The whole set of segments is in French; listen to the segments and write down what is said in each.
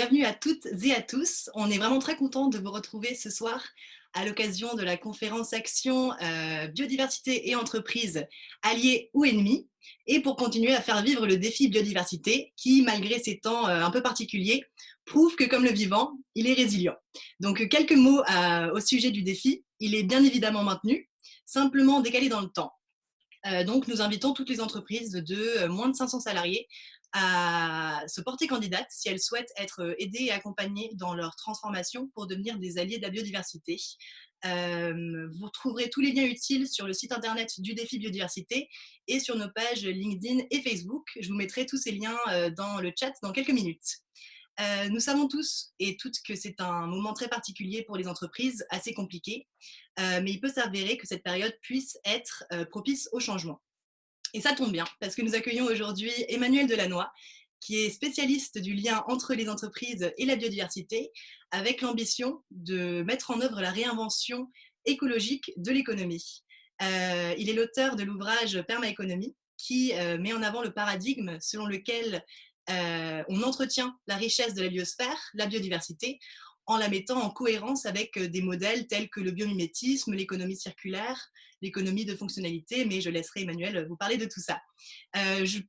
Bienvenue à toutes et à tous. On est vraiment très content de vous retrouver ce soir à l'occasion de la conférence Action Biodiversité et entreprises alliés ou ennemis, et pour continuer à faire vivre le défi biodiversité qui, malgré ces temps un peu particuliers, prouve que comme le vivant, il est résilient. Donc quelques mots au sujet du défi. Il est bien évidemment maintenu, simplement décalé dans le temps. Donc, nous invitons toutes les entreprises de moins de 500 salariés à se porter candidate si elles souhaitent être aidées et accompagnées dans leur transformation pour devenir des alliés de la biodiversité. Vous trouverez tous les liens utiles sur le site internet du défi biodiversité et sur nos pages LinkedIn et Facebook. Je vous mettrai tous ces liens dans le chat dans quelques minutes. Nous savons tous et toutes que c'est un moment très particulier pour les entreprises, assez compliqué, mais il peut s'avérer que cette période puisse être propice au changement. Et ça tombe bien, parce que nous accueillons aujourd'hui Emmanuel Delannoy, qui est spécialiste du lien entre les entreprises et la biodiversité, avec l'ambition de mettre en œuvre la réinvention écologique de l'économie. Il est l'auteur de l'ouvrage Permaéconomie, qui met en avant le paradigme selon lequel on entretient la richesse de la biosphère, la biodiversité, en la mettant en cohérence avec des modèles tels que le biomimétisme, l'économie circulaire, l'économie de fonctionnalité, mais je laisserai Emmanuel vous parler de tout ça.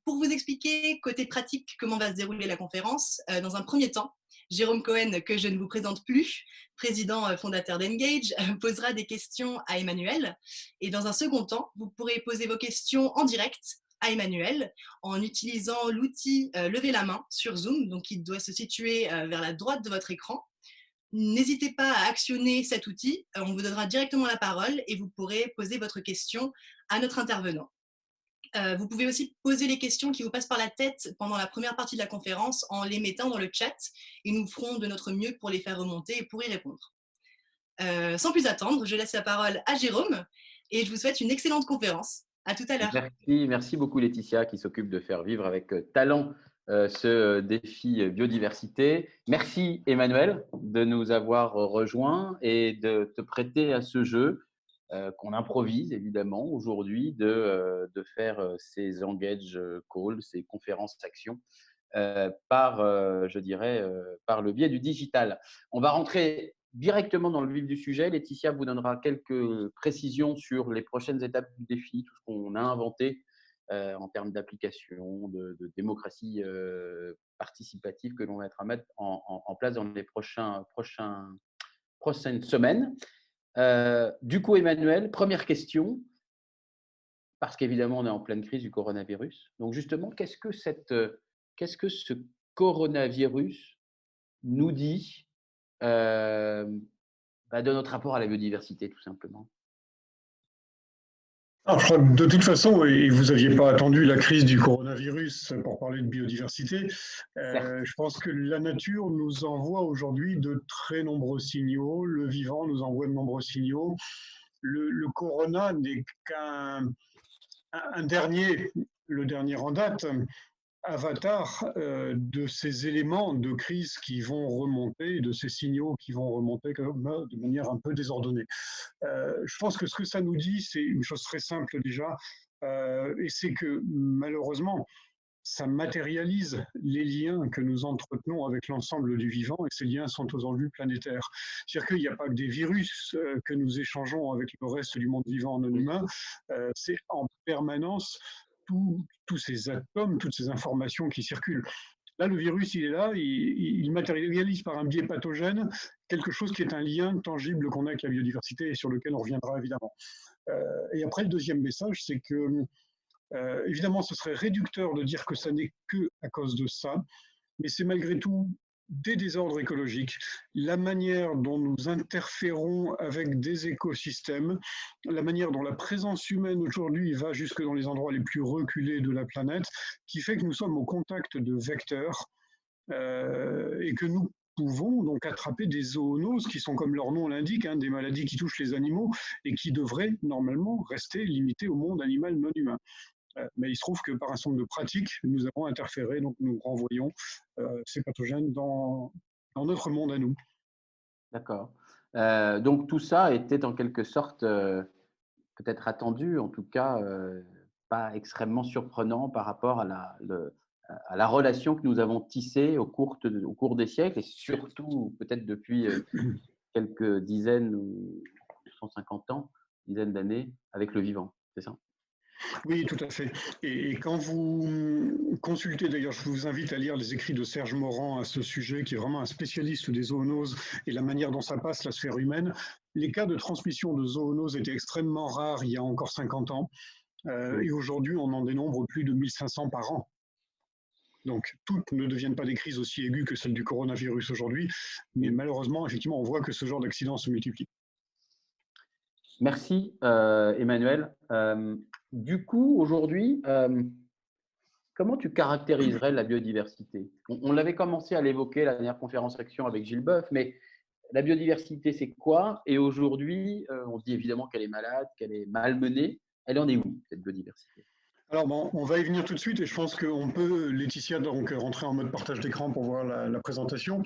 Pour vous expliquer, côté pratique, comment va se dérouler la conférence, dans un premier temps, Jérôme Cohen, que je ne vous présente plus, président fondateur d'Engage, posera des questions à Emmanuel. Et dans un second temps, vous pourrez poser vos questions en direct à Emmanuel en utilisant l'outil Lever la main sur Zoom, donc il doit se situer vers la droite de votre écran. N'hésitez pas à actionner cet outil, on vous donnera directement la parole et vous pourrez poser votre question à notre intervenant. Vous pouvez aussi poser les questions qui vous passent par la tête pendant la première partie de la conférence en les mettant dans le chat et nous ferons de notre mieux pour les faire remonter et pour y répondre. Sans plus attendre, je laisse la parole à Jérôme et je vous souhaite une excellente conférence. À tout à l'heure. Merci beaucoup Laetitia qui s'occupe de faire vivre avec talent ce défi biodiversité. Merci Emmanuel de nous avoir rejoints et de te prêter à ce jeu qu'on improvise évidemment aujourd'hui de faire ces engage calls, ces conférences actions je dirais, par le biais du digital. On va rentrer directement dans le vif du sujet. Laetitia vous donnera quelques précisions sur les prochaines étapes du défi, tout ce qu'on a inventé en termes d'application, de démocratie participative que l'on va mettre en place dans les prochaines semaines. Du coup, Emmanuel, première question, parce qu'évidemment, on est en pleine crise du coronavirus. Donc justement, qu'est-ce que ce coronavirus nous dit de notre rapport à la biodiversité, tout simplement? Alors, je crois que de toute façon, et vous n'aviez pas attendu la crise du coronavirus pour parler de biodiversité, je pense que la nature nous envoie aujourd'hui de très nombreux signaux, le vivant nous envoie de nombreux signaux. Le corona n'est qu'un le dernier en date, avatar de ces éléments de crise qui vont remonter, de ces signaux qui vont remonter de manière un peu désordonnée. Je pense que ce que ça nous dit, c'est une chose très simple déjà, et c'est que malheureusement, ça matérialise les liens que nous entretenons avec l'ensemble du vivant, et ces liens sont aux enjeux planétaires. C'est-à-dire qu'il n'y a pas que des virus que nous échangeons avec le reste du monde vivant non humain, c'est en permanence tous ces atomes, toutes ces informations qui circulent. Là, le virus, il est là, il matérialise par un biais pathogène quelque chose qui est un lien tangible qu'on a avec la biodiversité et sur lequel on reviendra évidemment. Et après, le deuxième message, c'est que évidemment, ce serait réducteur de dire que ça n'est que à cause de ça, mais c'est malgré tout des désordres écologiques, la manière dont nous interférons avec des écosystèmes, la manière dont la présence humaine aujourd'hui va jusque dans les endroits les plus reculés de la planète, qui fait que nous sommes au contact de vecteurs et que nous pouvons donc attraper des zoonoses qui sont, comme leur nom l'indique, des maladies qui touchent les animaux et qui devraient normalement rester limitées au monde animal non humain. Mais il se trouve que par un certain nombre de pratiques, nous avons interféré, donc nous renvoyons ces pathogènes dans notre monde à nous. D'accord. Donc tout ça était en quelque sorte peut-être attendu, en tout cas pas extrêmement surprenant par rapport à à la relation que nous avons tissée au cours des siècles et surtout peut-être depuis quelques dizaines ou 150 ans, dizaines d'années avec le vivant. C'est ça? Oui, tout à fait. Et quand vous consultez, d'ailleurs, je vous invite à lire les écrits de Serge Morand à ce sujet, qui est vraiment un spécialiste des zoonoses et la manière dont ça passe la sphère humaine. Les cas de transmission de zoonoses étaient extrêmement rares il y a encore 50 ans. Et aujourd'hui, on en dénombre plus de 1500 par an. Donc, toutes ne deviennent pas des crises aussi aiguës que celle du coronavirus aujourd'hui, mais malheureusement, effectivement, on voit que ce genre d'accidents se multiplient. Merci, Emmanuel. Du coup, aujourd'hui, comment tu caractériserais la biodiversité? On l'avait commencé à l'évoquer la dernière conférence action avec Gilles Boeuf, mais la biodiversité, c'est quoi? Et aujourd'hui, on dit évidemment qu'elle est malade, qu'elle est malmenée. Elle en est où, cette biodiversité? Alors bon, on va y venir tout de suite et je pense qu'on peut, Laetitia, donc rentrer en mode partage d'écran pour voir la présentation.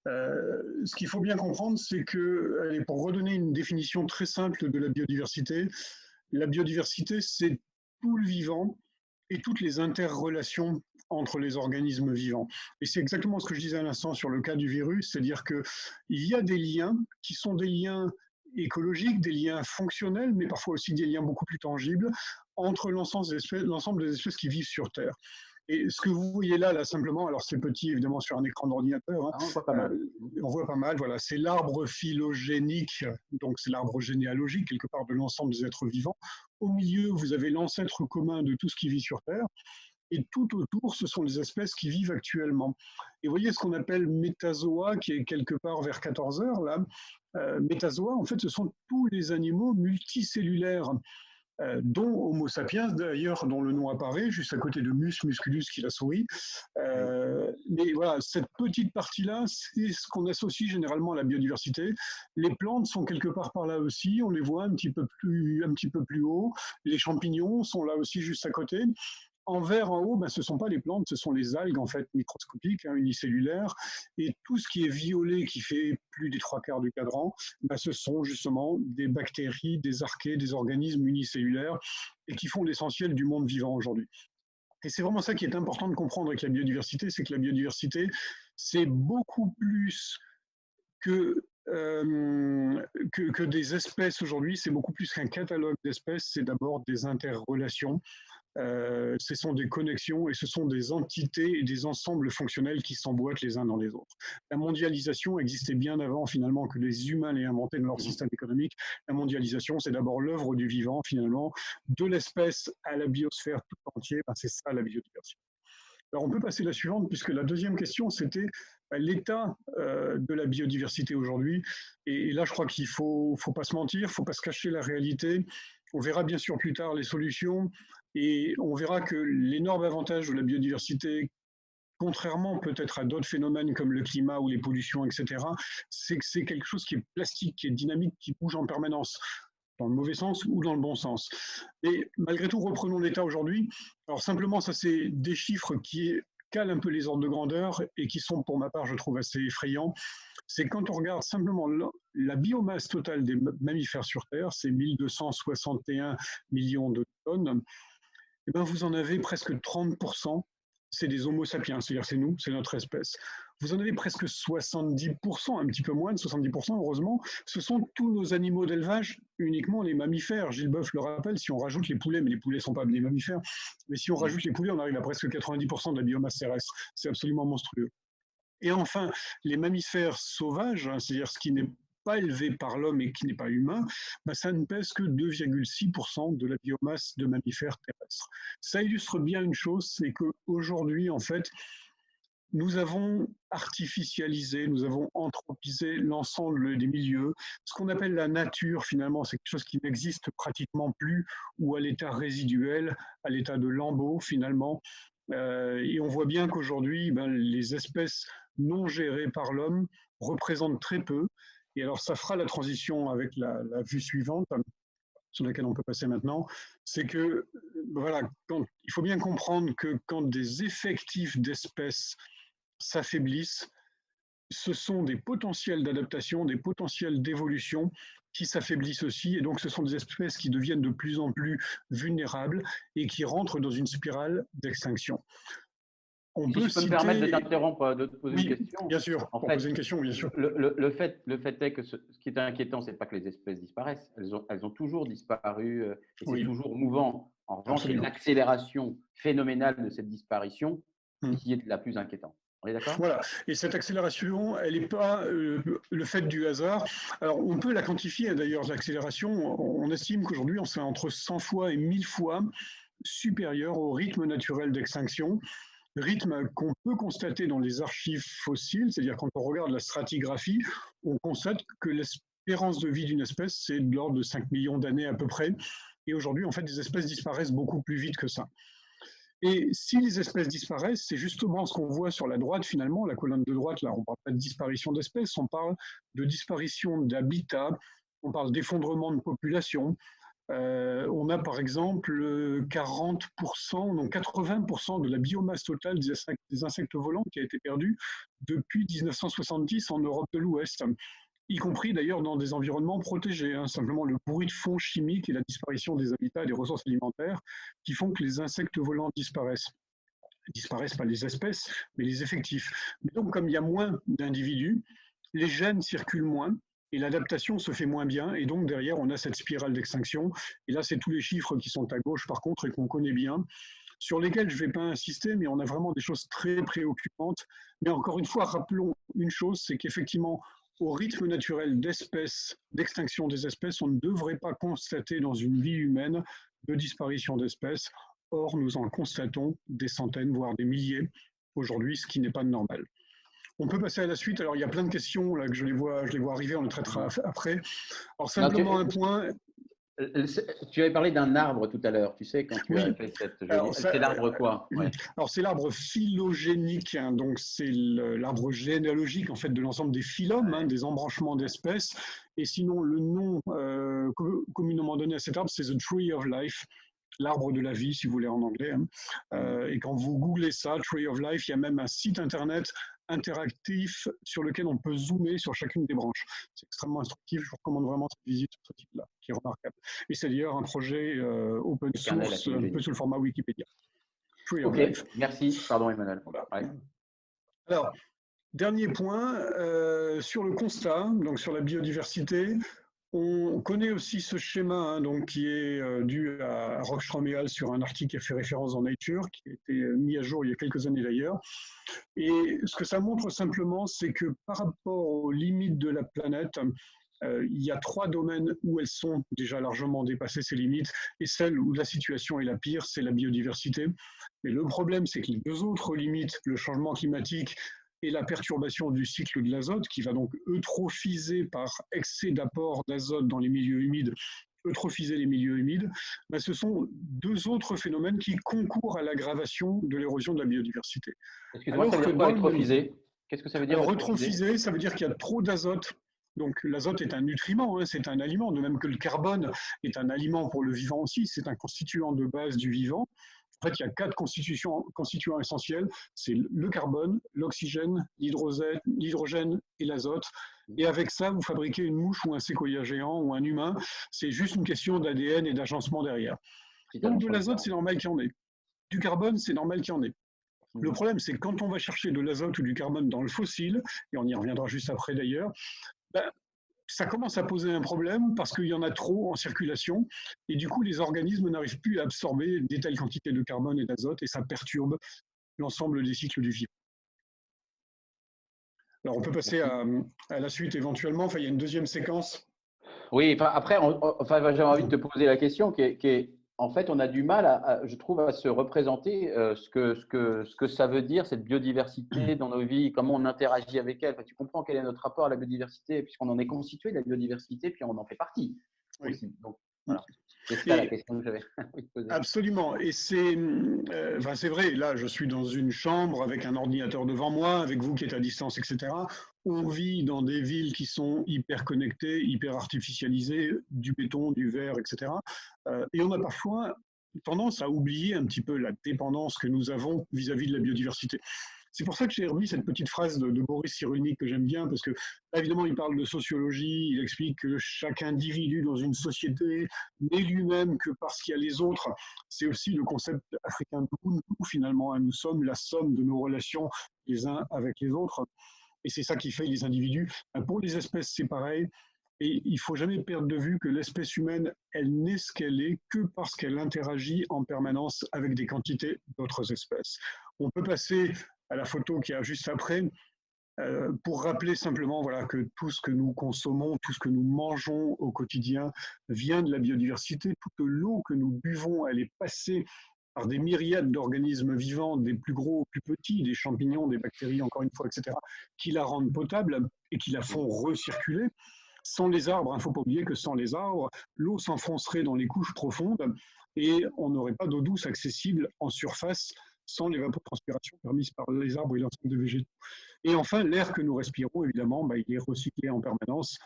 Ce qu'il faut bien comprendre, c'est que, pour redonner une définition très simple de la biodiversité, c'est tout le vivant et toutes les interrelations entre les organismes vivants. Et c'est exactement ce que je disais à l'instant sur le cas du virus, c'est-à-dire qu'il y a des liens qui sont des liens écologiques, des liens fonctionnels, mais parfois aussi des liens beaucoup plus tangibles entre l'ensemble des espèces qui vivent sur Terre. Et ce que vous voyez là simplement, alors c'est petit évidemment sur un écran d'ordinateur, Ah, on voit pas mal. on voit pas mal, voilà, c'est l'arbre phylogénique, donc c'est l'arbre généalogique quelque part de l'ensemble des êtres vivants. Au milieu, vous avez l'ancêtre commun de tout ce qui vit sur Terre, et tout autour, ce sont les espèces qui vivent actuellement. Et vous voyez ce qu'on appelle métazoa, qui est quelque part vers 14 heures, là. Métazoa, en fait, ce sont tous les animaux multicellulaires, dont Homo sapiens, d'ailleurs, dont le nom apparaît, juste à côté de Mus musculus, qui est la souris. Mais voilà, cette petite partie-là, c'est ce qu'on associe généralement à la biodiversité. Les plantes sont quelque part par là aussi, on les voit un petit peu plus haut. Les champignons sont là aussi juste à côté. En vert en haut, ce ne sont pas les plantes, ce sont les algues en fait microscopiques, unicellulaires, et tout ce qui est violet, qui fait plus des 3/4 du cadran, ce sont justement des bactéries, des archées, des organismes unicellulaires, et qui font l'essentiel du monde vivant aujourd'hui. Et c'est vraiment ça qui est important de comprendre avec la biodiversité, c'est que la biodiversité, c'est beaucoup plus que, que des espèces aujourd'hui, c'est beaucoup plus qu'un catalogue d'espèces, c'est d'abord des interrelations. Ce sont des connexions et ce sont des entités et des ensembles fonctionnels qui s'emboîtent les uns dans les autres. La mondialisation existait bien avant finalement que les humains l'aient inventée dans leur système économique. La mondialisation, c'est d'abord l'œuvre du vivant finalement, de l'espèce à la biosphère tout entière. C'est ça la biodiversité. Alors on peut passer à la suivante puisque la deuxième question c'était l'état de la biodiversité aujourd'hui. Et là je crois qu'il faut pas se mentir, il faut pas se cacher la réalité. On verra bien sûr plus tard les solutions et on verra que l'énorme avantage de la biodiversité, contrairement peut-être à d'autres phénomènes comme le climat ou les pollutions, etc., c'est que c'est quelque chose qui est plastique, qui est dynamique, qui bouge en permanence, dans le mauvais sens ou dans le bon sens. Et malgré tout, reprenons l'état aujourd'hui. Alors simplement, ça c'est des chiffres qui calent un peu les ordres de grandeur et qui sont pour ma part, je trouve, assez effrayants. C'est quand on regarde simplement la biomasse totale des mammifères sur Terre, c'est 1261 millions de tonnes, et vous en avez presque 30%, c'est des Homo sapiens, c'est-à-dire c'est nous, c'est notre espèce. Vous en avez presque 70%, un petit peu moins de 70%, heureusement, ce sont tous nos animaux d'élevage, uniquement les mammifères. Gilles Boeuf le rappelle, si on rajoute les poulets, mais les poulets ne sont pas des mammifères, mais si on rajoute les poulets, on arrive à presque 90% de la biomasse terrestre. C'est absolument monstrueux. Et enfin, les mammifères sauvages, c'est-à-dire ce qui n'est pas élevé par l'homme et qui n'est pas humain, ça ne pèse que 2,6% de la biomasse de mammifères terrestres. Ça illustre bien une chose, c'est qu'aujourd'hui, en fait, nous avons artificialisé, nous avons anthropisé l'ensemble des milieux. Ce qu'on appelle la nature, finalement, c'est quelque chose qui n'existe pratiquement plus, ou à l'état résiduel, à l'état de lambeau, finalement. Et on voit bien qu'aujourd'hui, les espèces non gérées par l'homme représentent très peu. Et alors, ça fera la transition avec la vue suivante, sur laquelle on peut passer maintenant. C'est que, voilà, il faut bien comprendre que quand des effectifs d'espèces s'affaiblissent, ce sont des potentiels d'adaptation, des potentiels d'évolution qui s'affaiblissent aussi, et donc ce sont des espèces qui deviennent de plus en plus vulnérables et qui rentrent dans une spirale d'extinction. On Si peut je peux me permettre de citer… t'interrompre, de te poser une Oui, question. bien sûr, En pour fait, poser une question, bien sûr. le fait est que ce qui est inquiétant, ce n'est pas que les espèces disparaissent. Elles ont toujours disparu et c'est Oui, toujours mouvant. En revanche, c'est absolument. l'accélération phénoménale de cette disparition Hmm. qui est la plus inquiétante. On est d'accord? Voilà. Et cette accélération, elle n'est pas le fait du hasard. Alors, on peut la quantifier, hein, d'ailleurs, l'accélération. On estime qu'aujourd'hui, on serait entre 100 fois et 1000 fois supérieur au rythme naturel d'extinction, rythme qu'on peut constater dans les archives fossiles, c'est-à-dire quand on regarde la stratigraphie, on constate que l'espérance de vie d'une espèce, c'est de l'ordre de 5 millions d'années à peu près. Et aujourd'hui, en fait, des espèces disparaissent beaucoup plus vite que ça. Et si les espèces disparaissent, c'est justement ce qu'on voit sur la droite, finalement, la colonne de droite, là, on ne parle pas de disparition d'espèces, on parle de disparition d'habitats, on parle d'effondrement de population. On a par exemple 40%, donc 80% de la biomasse totale des insectes volants qui a été perdue depuis 1970 en Europe de l'Ouest, y compris d'ailleurs dans des environnements protégés. Hein. Simplement le bruit de fond chimique et la disparition des habitats et des ressources alimentaires qui font que les insectes volants disparaissent. Disparaissent pas les espèces, mais les effectifs. Mais donc, comme il y a moins d'individus, les gènes circulent moins et l'adaptation se fait moins bien. Et donc, derrière, on a cette spirale d'extinction. Et là, c'est tous les chiffres qui sont à gauche, par contre, et qu'on connaît bien, sur lesquels je ne vais pas insister, mais on a vraiment des choses très préoccupantes. Mais encore une fois, rappelons une chose, c'est qu'effectivement, au rythme naturel d'espèces, d'extinction des espèces, on ne devrait pas constater dans une vie humaine de disparition d'espèces. Or, nous en constatons des centaines, voire des milliers aujourd'hui, ce qui n'est pas normal. On peut passer à la suite. Alors, il y a plein de questions là, que je les vois arriver, on les traitera après. Alors, simplement un point. Tu avais parlé d'un arbre tout à l'heure, tu sais, quand tu Oui, as fait cette jolie… C'est l'arbre quoi? Ouais. alors c'est l'arbre phylogénique, hein, donc c'est l'arbre généalogique en fait de l'ensemble des phylums, hein, des embranchements d'espèces. Et sinon, le nom communément donné à cet arbre, c'est The Tree of Life, l'arbre de la vie, si vous voulez en anglais. Hein. Et quand vous googlez ça, Tree of Life, il y a même un site internet interactif sur lequel on peut zoomer sur chacune des branches. C'est extrêmement instructif, je vous recommande vraiment cette visite sur ce type-là, qui est remarquable. Et c'est d'ailleurs un projet open source, un peu sous le format Wikipédia. Tree of Ok, Life. merci. Pardon Emmanuel. Voilà. Ouais. Alors, dernier point, sur le constat, donc sur la biodiversité, on connaît aussi ce schéma hein, donc, qui est dû à Rockstrom et Hall sur un article qui a fait référence dans Nature, qui a été mis à jour il y a quelques années d'ailleurs. Et ce que ça montre simplement, c'est que par rapport aux limites de la planète, il y a 3 domaines où elles sont déjà largement dépassées ces limites, et celle où la situation est la pire, c'est la biodiversité. Mais le problème, c'est que les 2 autres limites, le changement climatique et la perturbation du cycle de l'azote, qui va donc eutrophiser par excès d'apport d'azote dans les milieux humides, eutrophiser les milieux humides, ben ce sont 2 autres phénomènes qui concourent à l'aggravation de l'érosion de la biodiversité. Excuse-moi, ça veut dire quoi eutrophiser? Qu'est-ce que ça veut dire eutrophiser, ça veut dire qu'il y a trop d'azote. Donc l'azote est un nutriment, hein, c'est un aliment, de même que le carbone est un aliment pour le vivant aussi, c'est un constituant de base du vivant. En fait, il y a 4 constituants essentiels, c'est le carbone, l'oxygène, l'hydrogène et l'azote. Et avec ça, vous fabriquez une mouche ou un séquoia géant ou un humain. C'est juste une question d'ADN et d'agencement derrière. Donc de l'azote, c'est normal qu'il y en ait. Du carbone, c'est normal qu'il y en ait. Le problème, c'est que quand on va chercher de l'azote ou du carbone dans le fossile, et on y reviendra juste après d'ailleurs, ben, ça commence à poser un problème parce qu'il y en a trop en circulation et du coup les organismes n'arrivent plus à absorber des telles quantités de carbone et d'azote et ça perturbe l'ensemble des cycles du vivant. Alors on peut passer à la suite éventuellement, enfin il y a une deuxième séquence. Oui, après, j'ai envie de te poser la question qui est en fait, on a du mal, je trouve, à se représenter ce que ça veut dire, cette biodiversité dans nos vies, comment on interagit avec elle. Enfin, tu comprends quel est notre rapport à la biodiversité, puisqu'on en est constitué de la biodiversité, puis on en fait partie aussi. Oui. Donc, voilà. C'est ça la question que j'avais envie de poser. Absolument. Et c'est vrai, là, je suis dans une chambre avec un ordinateur devant moi, avec vous qui êtes à distance, etc. On vit dans des villes qui sont hyper connectées, hyper artificialisées, du béton, du verre, etc. Et on a parfois tendance à oublier un petit peu la dépendance que nous avons vis-à-vis de la biodiversité. C'est pour ça que j'ai remis cette petite phrase de Boris Cyrulnik que j'aime bien, parce que là, évidemment, il parle de sociologie, il explique que chaque individu dans une société n'est lui-même que parce qu'il y a les autres. C'est aussi le concept africain d'Ubuntu, finalement. Nous sommes la somme de nos relations les uns avec les autres. Et c'est ça qui fait les individus. Pour les espèces, c'est pareil. Et il ne faut jamais perdre de vue que l'espèce humaine, elle n'est ce qu'elle est que parce qu'elle interagit en permanence avec des quantités d'autres espèces. On peut passer à la photo qu'il y a juste après, pour rappeler simplement voilà, que tout ce que nous consommons, tout ce que nous mangeons au quotidien vient de la biodiversité. Toute l'eau que nous buvons, elle est passée par des myriades d'organismes vivants, des plus gros aux plus petits, des champignons, des bactéries, encore une fois, etc., qui la rendent potable et qui la font recirculer. Sans les arbres, il ne faut pas oublier que sans les arbres, l'eau s'enfoncerait dans les couches profondes et on n'aurait pas d'eau douce accessible en surface sans l'évapotranspiration permise par les arbres et l'ensemble des végétaux. Et enfin, l'air que nous respirons, évidemment, il est recyclé en permanence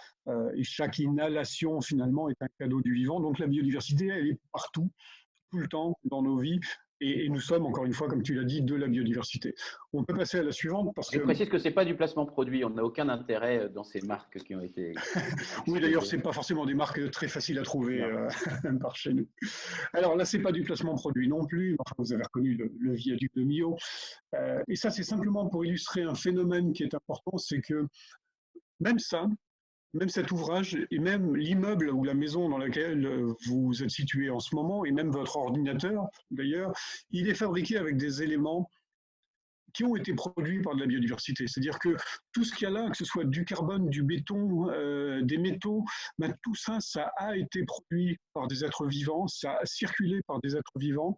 et chaque inhalation, finalement, est un cadeau du vivant. Donc la biodiversité, elle est partout, tout le temps, dans nos vies. Et nous sommes, encore une fois, comme tu l'as dit, de la biodiversité. On peut passer à la suivante parce que… Je précise que ce n'est pas du placement produit. On n'a aucun intérêt dans ces marques qui ont été… Oui, d'ailleurs, ce n'est pas forcément des marques très faciles à trouver par chez nous. Alors là, ce n'est pas du placement produit non plus. Enfin, vous avez reconnu le viaduc de Millau. Et ça, c'est simplement pour illustrer un phénomène qui est important, c'est que même ça, même cet ouvrage et même l'immeuble ou la maison dans laquelle vous êtes situé en ce moment, et même votre ordinateur d'ailleurs, il est fabriqué avec des éléments qui ont été produits par de la biodiversité. C'est-à-dire que tout ce qu'il y a là, que ce soit du carbone, du béton, des métaux, tout ça, ça a été produit par des êtres vivants, ça a circulé par des êtres vivants.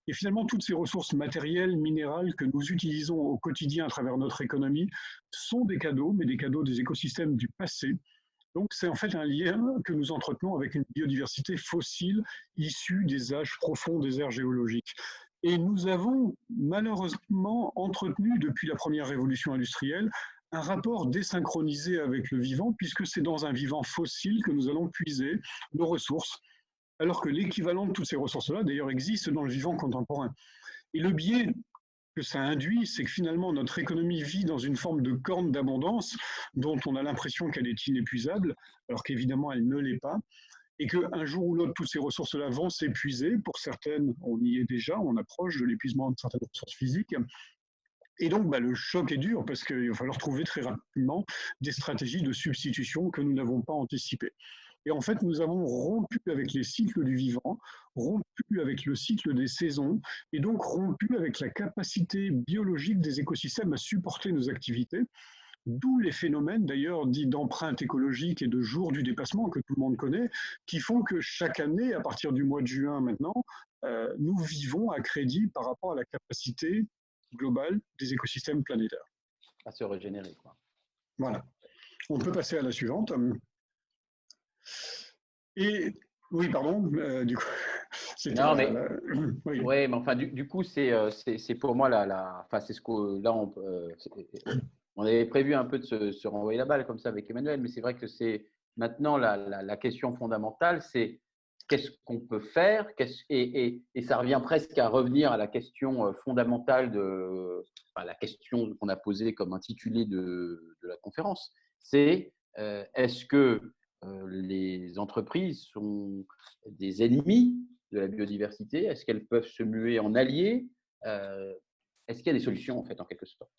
Et finalement, toutes ces ressources matérielles, minérales que nous utilisons au quotidien à travers notre économie sont des cadeaux, mais des cadeaux des écosystèmes du passé. Donc, c'est en fait un lien que nous entretenons avec une biodiversité fossile issue des âges profonds des aires géologiques. Et nous avons malheureusement entretenu depuis la première révolution industrielle un rapport désynchronisé avec le vivant, puisque c'est dans un vivant fossile que nous allons puiser nos ressources, alors que l'équivalent de toutes ces ressources-là, d'ailleurs, existe dans le vivant contemporain. Et le biais que ça induit, c'est que finalement, notre économie vit dans une forme de corne d'abondance dont on a l'impression qu'elle est inépuisable, alors qu'évidemment, elle ne l'est pas, et qu'un jour ou l'autre, toutes ces ressources-là vont s'épuiser. Pour certaines, on y est déjà, on approche de l'épuisement de certaines ressources physiques. Et donc, le choc est dur parce qu'il va falloir trouver très rapidement des stratégies de substitution que nous n'avons pas anticipées. Et en fait, nous avons rompu avec les cycles du vivant, rompu avec le cycle des saisons, et donc rompu avec la capacité biologique des écosystèmes à supporter nos activités, d'où les phénomènes d'ailleurs dits d'empreinte écologique et de jour du dépassement que tout le monde connaît, qui font que chaque année, à partir du mois de juin maintenant, nous vivons à crédit par rapport à la capacité globale des écosystèmes planétaires. À se régénérer, quoi. Voilà. On peut passer à la suivante. Et oui, pardon, du coup, c'était non, mais, oui. Ouais, mais enfin, du coup, c'est pour moi enfin, c'est ce que là, on avait prévu un peu de se renvoyer la balle comme ça avec Emmanuel, mais c'est vrai que c'est maintenant la question fondamentale, c'est qu'est-ce qu'on peut faire, et ça revient presque à revenir à la question fondamentale enfin, la question qu'on a posée comme intitulé de la conférence, c'est est-ce que les entreprises sont des ennemis de la biodiversité? Est-ce qu'elles peuvent se muer en alliés? Est-ce qu'il y a des solutions, en fait, en quelque sorte?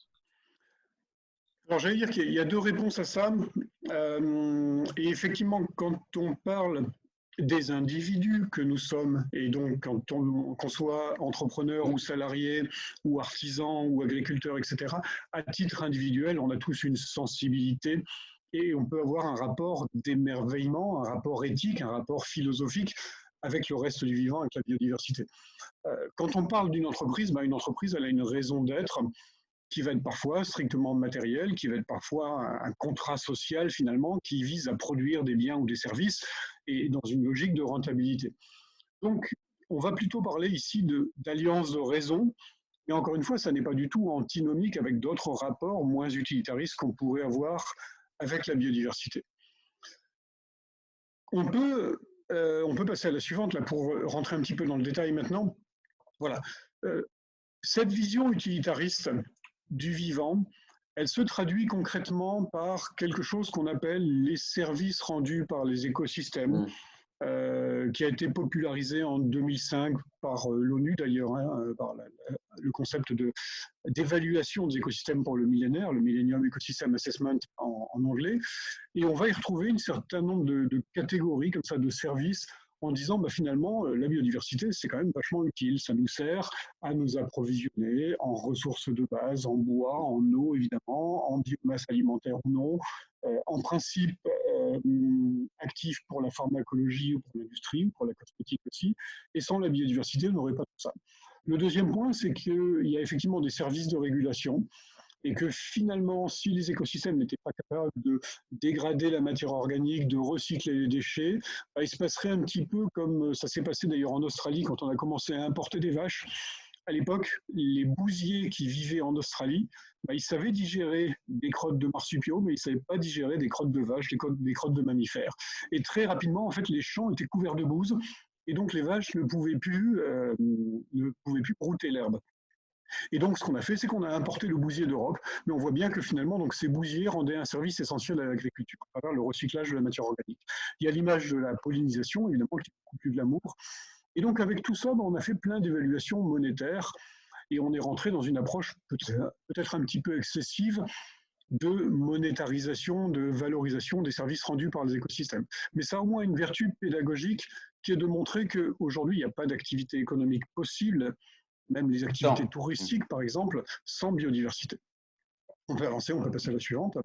Alors, j'allais dire qu'il y a deux réponses à ça. Et effectivement, quand on parle des individus que nous sommes, et donc qu'on soit entrepreneur ou salarié, ou artisan, ou agriculteur, etc., à titre individuel, on a tous une sensibilité et on peut avoir un rapport d'émerveillement, un rapport éthique, un rapport philosophique avec le reste du vivant, avec la biodiversité. Quand on parle d'une entreprise, une entreprise, elle a une raison d'être qui va être parfois strictement matériel, qui va être parfois un contrat social finalement, qui vise à produire des biens ou des services, et dans une logique de rentabilité. Donc, on va plutôt parler ici d'alliance de raison, mais encore une fois, ça n'est pas du tout antinomique avec d'autres rapports moins utilitaristes qu'on pourrait avoir avec la biodiversité. On peut passer à la suivante, là, pour rentrer un petit peu dans le détail maintenant. Voilà. Cette vision utilitariste du vivant, elle se traduit concrètement par quelque chose qu'on appelle les services rendus par les écosystèmes, qui a été popularisé en 2005 par l'ONU d'ailleurs, par le concept d'évaluation des écosystèmes pour le millénaire, le Millennium Ecosystem Assessment en anglais. Et on va y retrouver un certain nombre de catégories comme ça, de services, en disant finalement, la biodiversité, c'est quand même vachement utile. Ça nous sert à nous approvisionner en ressources de base, en bois, en eau évidemment, en biomasse alimentaire ou non, en principe actif pour la pharmacologie ou pour l'industrie ou pour la cosmétique aussi. Et sans la biodiversité, on n'aurait pas tout ça. Le deuxième point, c'est qu'il y a effectivement des services de régulation et que finalement, si les écosystèmes n'étaient pas capables de dégrader la matière organique, de recycler les déchets, il se passerait un petit peu comme ça s'est passé d'ailleurs en Australie quand on a commencé à importer des vaches. À l'époque, les bousiers qui vivaient en Australie, ils savaient digérer des crottes de marsupiaux, mais ils ne savaient pas digérer des crottes de vaches, des crottes de mammifères. Et très rapidement, en fait, les champs étaient couverts de bouse, et donc les vaches ne pouvaient plus brouter l'herbe. Et donc, ce qu'on a fait, c'est qu'on a importé le bousier d'Europe, mais on voit bien que finalement, donc, ces bousiers rendaient un service essentiel à l'agriculture, à travers le recyclage de la matière organique. Il y a l'image de la pollinisation, évidemment, qui est beaucoup plus de l'amour. Et donc, avec tout ça, on a fait plein d'évaluations monétaires, et on est rentré dans une approche peut-être un petit peu excessive de monétarisation, de valorisation des services rendus par les écosystèmes. Mais ça a au moins une vertu pédagogique qui est de montrer qu'aujourd'hui, il n'y a pas d'activité économique possible, même les activités touristiques, par exemple, sans biodiversité. On peut avancer, on peut passer à la suivante.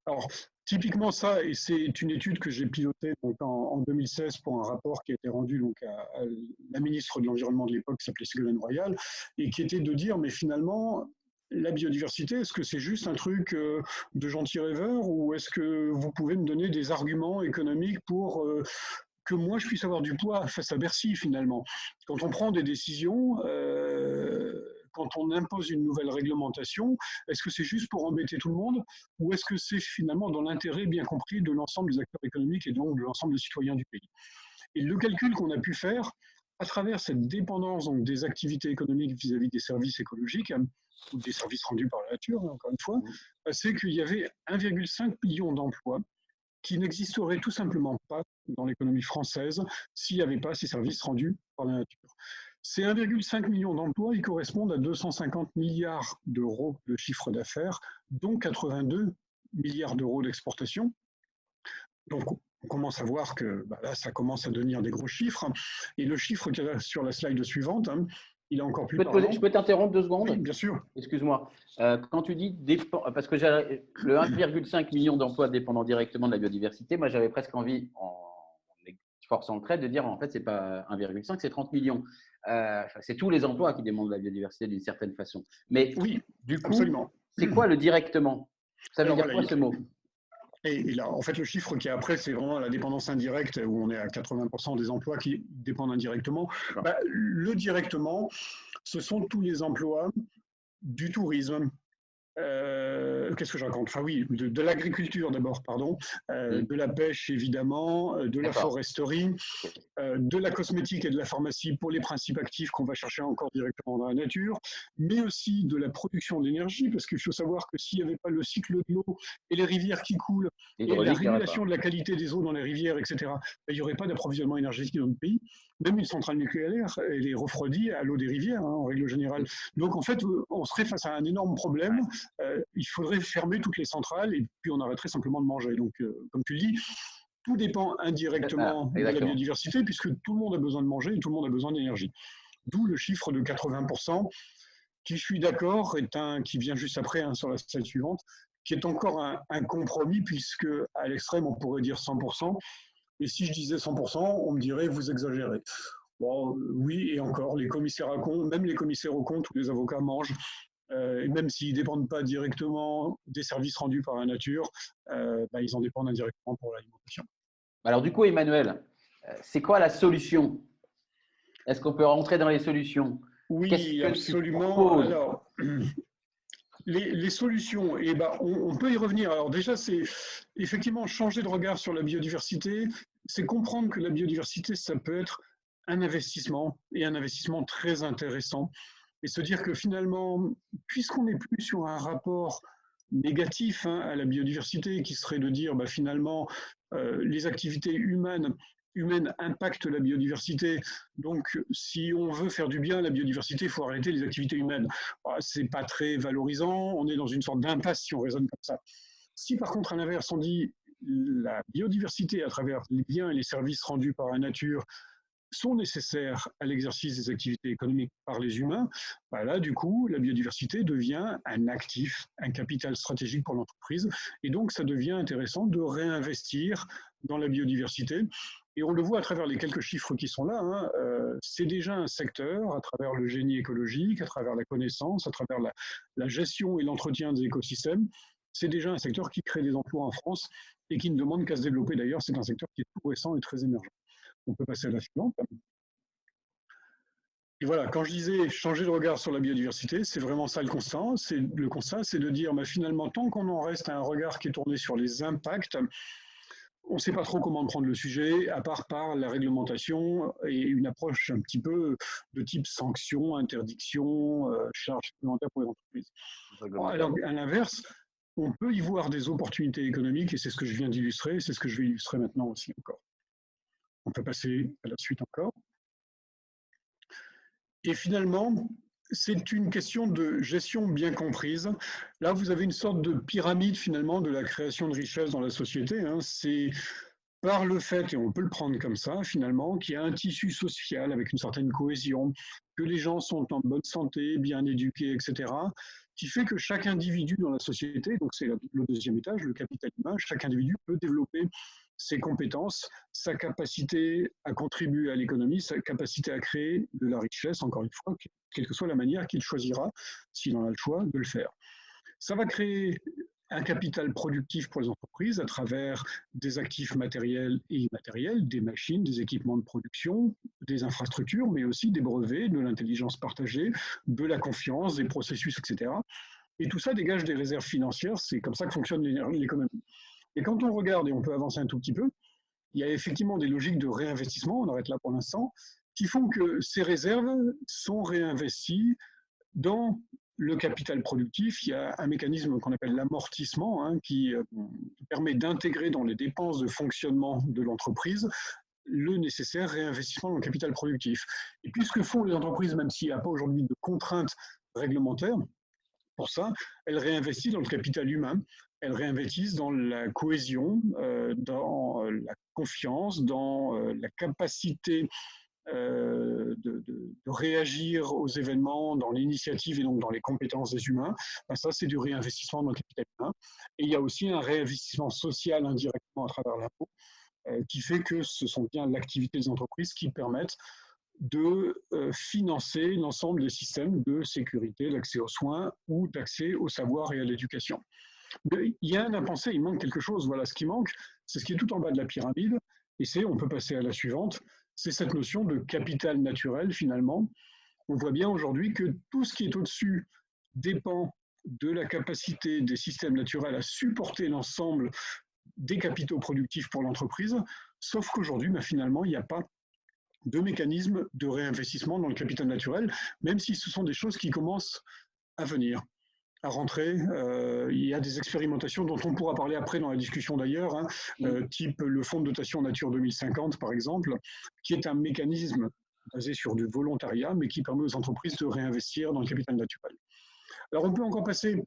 Alors, typiquement ça, et c'est une étude que j'ai pilotée donc, en 2016 pour un rapport qui a été rendu donc, à la ministre de l'Environnement de l'époque, qui s'appelait Ségolène Royal, et qui était de dire, mais finalement, la biodiversité, est-ce que c'est juste un truc de gentils rêveurs, ou est-ce que vous pouvez me donner des arguments économiques pour que moi je puisse avoir du poids face à Bercy finalement. Quand on prend des décisions, quand on impose une nouvelle réglementation, est-ce que c'est juste pour embêter tout le monde ou est-ce que c'est finalement dans l'intérêt bien compris de l'ensemble des acteurs économiques et donc de l'ensemble des citoyens du pays? Et le calcul qu'on a pu faire à travers cette dépendance donc, des activités économiques vis-à-vis des services écologiques, ou des services rendus par la nature, encore une fois, c'est qu'il y avait 1,5 million d'emplois qui n'existerait tout simplement pas dans l'économie française s'il n'y avait pas ces services rendus par la nature. Ces 1,5 million d'emplois, ils correspondent à 250 milliards d'euros de chiffre d'affaires, dont 82 milliards d'euros d'exportation. Donc, on commence à voir que là, ça commence à devenir des gros chiffres. Et le chiffre qu'il y a sur la slide suivante, il est encore plus parlant. Je peux t'interrompre 2 secondes? Oui, bien sûr. Excuse-moi. Quand tu dis parce que le 1,5 million d'emplois dépendant directement de la biodiversité, moi j'avais presque envie, en forçant le trait, de dire en fait, ce n'est pas 1,5, c'est 30 millions. C'est tous les emplois qui demandent de la biodiversité d'une certaine façon. Mais oui, du coup, absolument. C'est quoi le directement? Ça veut dire quoi ce mot? Et là, en fait, le chiffre qui est après, c'est vraiment la dépendance indirecte, où on est à 80% des emplois qui dépendent indirectement. Le directement, ce sont tous les emplois du tourisme. Qu'est-ce que je raconte? Enfin oui, de l'agriculture d'abord, pardon, de la pêche évidemment, de la foresterie, de la cosmétique et de la pharmacie pour les principes actifs qu'on va chercher encore directement dans la nature, mais aussi de la production d'énergie, parce qu'il faut savoir que s'il n'y avait pas le cycle de l'eau et les rivières qui coulent, et la régulation de la qualité des eaux dans les rivières, etc., il n'y aurait pas d'approvisionnement énergétique dans notre pays. Même une centrale nucléaire, elle est refroidie à l'eau des rivières, en règle générale. Donc en fait, on serait face à un énorme problème. Il faudrait fermer toutes les centrales et puis on arrêterait simplement de manger. Donc, comme tu le dis, tout dépend indirectement de la biodiversité puisque tout le monde a besoin de manger et tout le monde a besoin d'énergie. D'où le chiffre de 80%, qui, je suis d'accord, qui vient juste après sur la slide suivante, qui est encore un compromis puisque à l'extrême, on pourrait dire 100%. Et si je disais 100%, on me dirait vous exagérez. Bon, oui, et encore, les commissaires à compte, même les commissaires aux comptes ou les avocats mangent. Et même s'ils ne dépendent pas directement des services rendus par la nature, ils en dépendent indirectement pour l'alimentation. Alors du coup, Emmanuel, c'est quoi la solution? Est-ce qu'on peut rentrer dans les solutions? Oui, absolument. Alors, les solutions, on peut y revenir. Alors déjà, c'est effectivement changer de regard sur la biodiversité, c'est comprendre que la biodiversité, ça peut être un investissement, et un investissement très intéressant. et se dire que finalement, puisqu'on n'est plus sur un rapport négatif à la biodiversité, qui serait de dire finalement les activités humaines impactent la biodiversité. Donc, si on veut faire du bien à la biodiversité, il faut arrêter les activités humaines. C'est pas très valorisant, on est dans une sorte d'impasse si on raisonne comme ça. Si par contre, à l'inverse, on dit la biodiversité à travers les biens et les services rendus par la nature sont nécessaires à l'exercice des activités économiques par les humains, là, du coup, la biodiversité devient un actif, un capital stratégique pour l'entreprise. Et donc, ça devient intéressant de réinvestir dans la biodiversité. Et on le voit à travers les quelques chiffres qui sont là. C'est déjà un secteur, à travers le génie écologique, à travers la connaissance, à travers la gestion et l'entretien des écosystèmes. C'est déjà un secteur qui crée des emplois en France et qui ne demande qu'à se développer. D'ailleurs, c'est un secteur qui est tout récent et très émergent. On peut passer à la suivante. Et voilà, quand je disais changer de regard sur la biodiversité, c'est vraiment ça le constat. Le constat, c'est de dire finalement, tant qu'on en reste à un regard qui est tourné sur les impacts, on ne sait pas trop comment prendre le sujet, à part par la réglementation et une approche un petit peu de type sanction, interdiction, charges supplémentaires pour les entreprises. Alors, à l'inverse, on peut y voir des opportunités économiques, et c'est ce que je viens d'illustrer, c'est ce que je vais illustrer maintenant aussi encore. On peut passer à la suite encore. Et finalement, c'est une question de gestion bien comprise. Là, vous avez une sorte de pyramide finalement de la création de richesse dans la société. C'est par le fait, et on peut le prendre comme ça finalement, qu'il y a un tissu social avec une certaine cohésion, que les gens sont en bonne santé, bien éduqués, etc., qui fait que chaque individu dans la société, donc c'est le deuxième étage, le capital humain, chaque individu peut développer ses compétences, sa capacité à contribuer à l'économie, sa capacité à créer de la richesse, encore une fois, quelle que soit la manière qu'il choisira, s'il en a le choix, de le faire. Ça va créer un capital productif pour les entreprises à travers des actifs matériels et immatériels, des machines, des équipements de production, des infrastructures, mais aussi des brevets, de l'intelligence partagée, de la confiance, des processus, etc. Et tout ça dégage des réserves financières, c'est comme ça que fonctionne l'économie. Et quand on regarde, et on peut avancer un tout petit peu, il y a effectivement des logiques de réinvestissement, on arrête là pour l'instant, qui font que ces réserves sont réinvesties dans le capital productif. Il y a un mécanisme qu'on appelle l'amortissement qui permet d'intégrer dans les dépenses de fonctionnement de l'entreprise le nécessaire réinvestissement dans le capital productif. Et puis ce que font les entreprises, même s'il n'y a pas aujourd'hui de contraintes réglementaires, pour ça, elles réinvestissent dans le capital humain, elles réinvestissent dans la cohésion, dans la confiance, dans la capacité de réagir aux événements, dans l'initiative et donc dans les compétences des humains. Ça, c'est du réinvestissement dans le capital humain. Et il y a aussi un réinvestissement social indirectement à travers l'impôt, qui fait que ce sont bien l'activité des entreprises qui permettent de financer l'ensemble des systèmes de sécurité, d'accès aux soins ou d'accès au savoir et à l'éducation. Il y a un impensé, il manque quelque chose. Voilà, ce qui manque, c'est ce qui est tout en bas de la pyramide, et on peut passer à la suivante, c'est cette notion de capital naturel finalement. On voit bien aujourd'hui que tout ce qui est au-dessus dépend de la capacité des systèmes naturels à supporter l'ensemble des capitaux productifs pour l'entreprise, sauf qu'aujourd'hui, finalement, il n'y a pas de mécanisme de réinvestissement dans le capital naturel, même si ce sont des choses qui commencent à venir, à rentrer. Il y a des expérimentations dont on pourra parler après dans la discussion d'ailleurs, type le fonds de dotation Nature 2050 par exemple, qui est un mécanisme basé sur du volontariat, mais qui permet aux entreprises de réinvestir dans le capital naturel. Alors on peut encore passer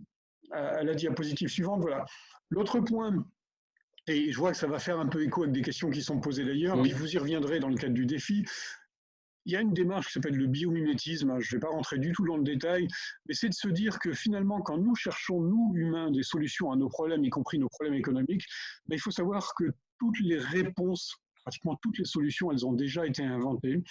à la diapositive suivante. Voilà. L'autre point, et je vois que ça va faire un peu écho avec des questions qui sont posées d'ailleurs, puis vous y reviendrez dans le cadre du défi. Il y a une démarche qui s'appelle le biomimétisme, je ne vais pas rentrer du tout dans le détail, mais c'est de se dire que finalement, quand nous cherchons, nous, humains, des solutions à nos problèmes, y compris nos problèmes économiques, il faut savoir que toutes les réponses, pratiquement toutes les solutions, elles ont déjà été inventées.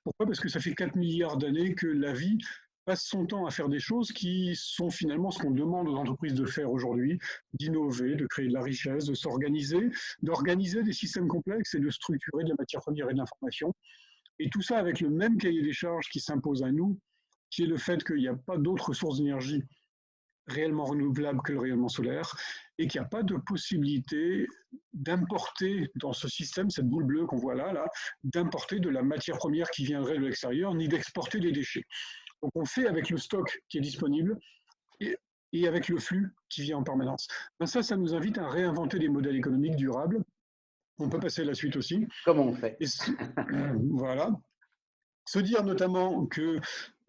Pourquoi ? Parce que ça fait 4 milliards d'années que la vie passe son temps à faire des choses qui sont finalement ce qu'on demande aux entreprises de faire aujourd'hui, d'innover, de créer de la richesse, de s'organiser, d'organiser des systèmes complexes et de structurer de la matière première et de l'information. Et tout ça avec le même cahier des charges qui s'impose à nous, qui est le fait qu'il n'y a pas d'autres sources d'énergie réellement renouvelable que le rayonnement solaire et qu'il n'y a pas de possibilité d'importer dans ce système, cette boule bleue qu'on voit là, d'importer de la matière première qui viendrait de l'extérieur, ni d'exporter des déchets. Donc on fait avec le stock qui est disponible et avec le flux qui vient en permanence. Ben ça nous invite à réinventer des modèles économiques durables. On peut passer à la suite aussi. Comment on fait? Voilà. Se dire notamment que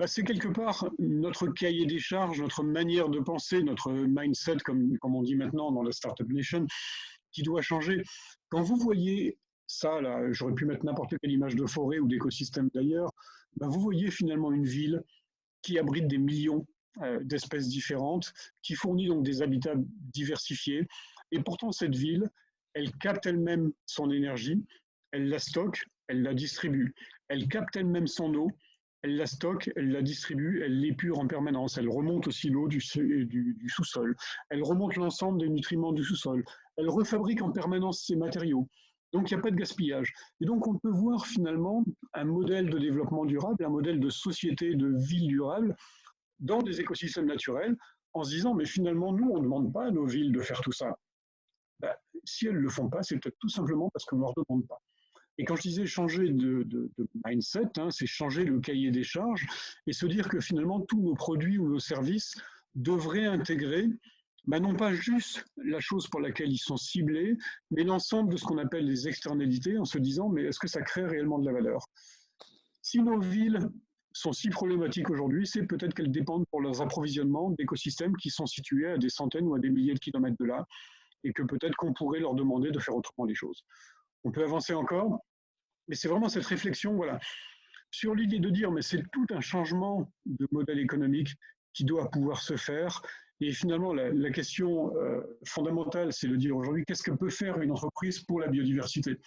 c'est quelque part notre cahier des charges, notre manière de penser, notre mindset, comme on dit maintenant dans la Startup Nation, qui doit changer. Quand vous voyez ça, là, j'aurais pu mettre n'importe quelle image de forêt ou d'écosystème d'ailleurs, vous voyez finalement une ville qui abrite des millions d'espèces différentes, qui fournit donc des habitats diversifiés. Et pourtant, cette ville, elle capte elle-même son énergie, elle la stocke, elle la distribue. Elle capte elle-même son eau, elle la stocke, elle la distribue, elle l'épure en permanence. Elle remonte aussi l'eau du sous-sol. Elle remonte l'ensemble des nutriments du sous-sol. Elle refabrique en permanence ses matériaux. Donc, il n'y a pas de gaspillage. Et donc, on peut voir finalement un modèle de développement durable, un modèle de société, de ville durable dans des écosystèmes naturels en se disant, mais finalement, nous, on ne demande pas à nos villes de faire tout ça. Si elles ne le font pas, c'est peut-être tout simplement parce qu'on ne leur demande pas. Et quand je disais changer de mindset, c'est changer le cahier des charges et se dire que finalement, tous nos produits ou nos services devraient intégrer non pas juste la chose pour laquelle ils sont ciblés, mais l'ensemble de ce qu'on appelle les externalités en se disant, mais est-ce que ça crée réellement de la valeur? Si nos villes sont si problématiques aujourd'hui, c'est peut-être qu'elles dépendent pour leurs approvisionnements d'écosystèmes qui sont situés à des centaines ou à des milliers de kilomètres de là, et que peut-être qu'on pourrait leur demander de faire autrement les choses. On peut avancer encore, mais c'est vraiment cette réflexion, voilà, sur l'idée de dire, mais c'est tout un changement de modèle économique qui doit pouvoir se faire. Et finalement, la question fondamentale, c'est de dire aujourd'hui, qu'est-ce que peut faire une entreprise pour la biodiversité?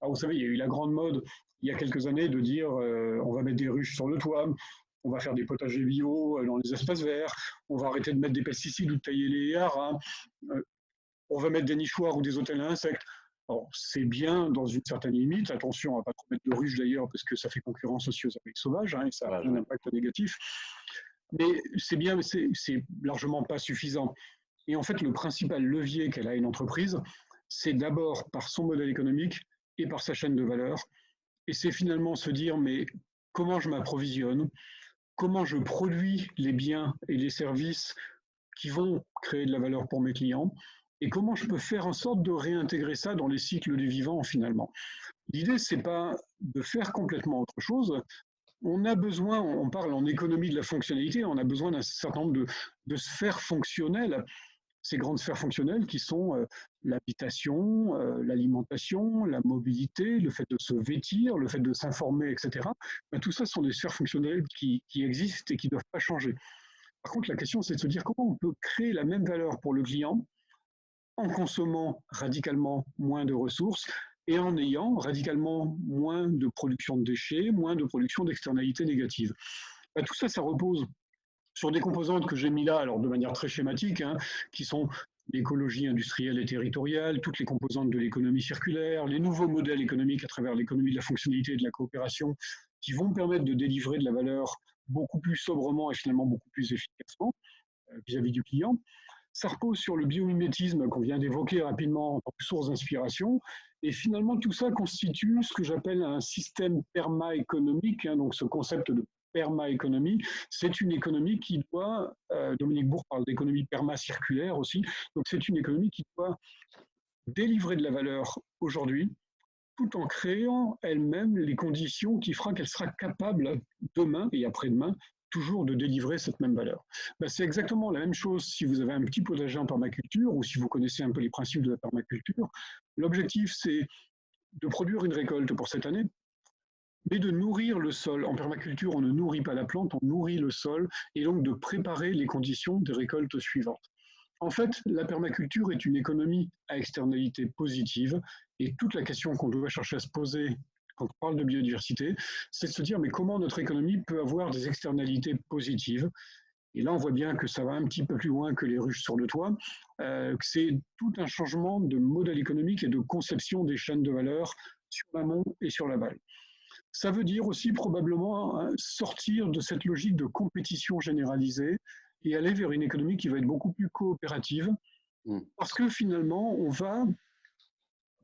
Alors, vous savez, il y a eu la grande mode, il y a quelques années, de dire, on va mettre des ruches sur le toit, on va faire des potagers bio dans les espaces verts, on va arrêter de mettre des pesticides ou de tailler les haras, on va mettre des nichoirs ou des hôtels à insectes. C'est bien dans une certaine limite. Attention à ne pas trop mettre de ruches d'ailleurs, parce que ça fait concurrence aussi aux abeilles sauvages, et ça a un impact négatif. Mais c'est bien, mais c'est largement pas suffisant. Et en fait, le principal levier qu'elle a une entreprise, c'est d'abord par son modèle économique et par sa chaîne de valeur. Et c'est finalement se dire, mais comment je m'approvisionne, comment je produis les biens et les services qui vont créer de la valeur pour mes clients, et comment je peux faire en sorte de réintégrer ça dans les cycles du vivant finalement. L'idée, c'est pas de faire complètement autre chose. On a besoin, on parle en économie de la fonctionnalité, on a besoin d'un certain nombre de sphères fonctionnelles, ces grandes sphères fonctionnelles qui sont l'habitation, l'alimentation, la mobilité, le fait de se vêtir, le fait de s'informer, etc. Tout ça sont des sphères fonctionnelles qui existent et qui ne doivent pas changer. Par contre, la question, c'est de se dire comment on peut créer la même valeur pour le client en consommant radicalement moins de ressources et en ayant radicalement moins de production de déchets, moins de production d'externalités négatives. Tout ça, ça repose sur des composantes que j'ai mis là, alors de manière très schématique, qui sont l'écologie industrielle et territoriale, toutes les composantes de l'économie circulaire, les nouveaux modèles économiques à travers l'économie de la fonctionnalité et de la coopération, qui vont permettre de délivrer de la valeur beaucoup plus sobrement et finalement beaucoup plus efficacement vis-à-vis du client. Ça repose sur le biomimétisme qu'on vient d'évoquer rapidement en tant que source d'inspiration. Et finalement, tout ça constitue ce que j'appelle un système perma-économique, donc ce concept de perma-économie, c'est une économie qui doit, Dominique Bourg parle d'économie perma-circulaire aussi, donc c'est une économie qui doit délivrer de la valeur aujourd'hui, tout en créant elle-même les conditions qui fera qu'elle sera capable demain et après-demain toujours de délivrer cette même valeur. C'est exactement la même chose si vous avez un petit potager en permaculture ou si vous connaissez un peu les principes de la permaculture. L'objectif, c'est de produire une récolte pour cette année, mais de nourrir le sol. En permaculture, on ne nourrit pas la plante, on nourrit le sol, et donc de préparer les conditions des récoltes suivantes. En fait, la permaculture est une économie à externalité positive, et toute la question qu'on doit chercher à se poser quand on parle de biodiversité, c'est de se dire, mais comment notre économie peut avoir des externalités positives? Et là, on voit bien que ça va un petit peu plus loin que les ruches sur le toit, que c'est tout un changement de modèle économique et de conception des chaînes de valeur sur l'amont et sur l'aval. Ça veut dire aussi probablement sortir de cette logique de compétition généralisée et aller vers une économie qui va être beaucoup plus coopérative, parce que finalement, on va,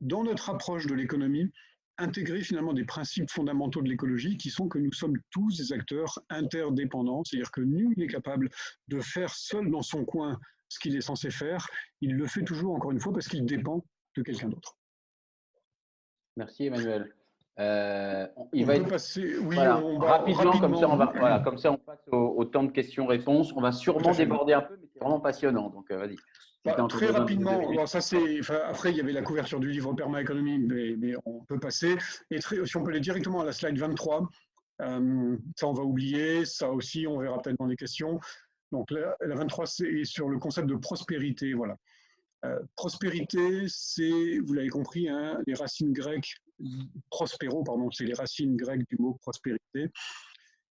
dans notre approche de l'économie, intégrer finalement des principes fondamentaux de l'écologie qui sont que nous sommes tous des acteurs interdépendants, c'est-à-dire que nul n'est capable de faire seul dans son coin ce qu'il est censé faire, il le fait toujours, encore une fois, parce qu'il dépend de quelqu'un d'autre. Merci Emmanuel. On peut passer, oui, voilà, on va rapidement, comme ça on va, voilà, comme ça on passe au temps de questions-réponses. On va sûrement déborder un peu, mais c'est vraiment passionnant. Donc vas-y. Très rapidement, bon, ça c'est, après il y avait la couverture du livre Permaéconomie, mais on peut passer. Et si on peut aller directement à la slide 23, ça on va oublier, ça aussi on verra peut-être dans les questions. Donc la 23 c'est sur le concept de prospérité, voilà. Prospérité, c'est, vous l'avez compris, hein, les racines grecques, prospéro, pardon, c'est les racines grecques du mot prospérité.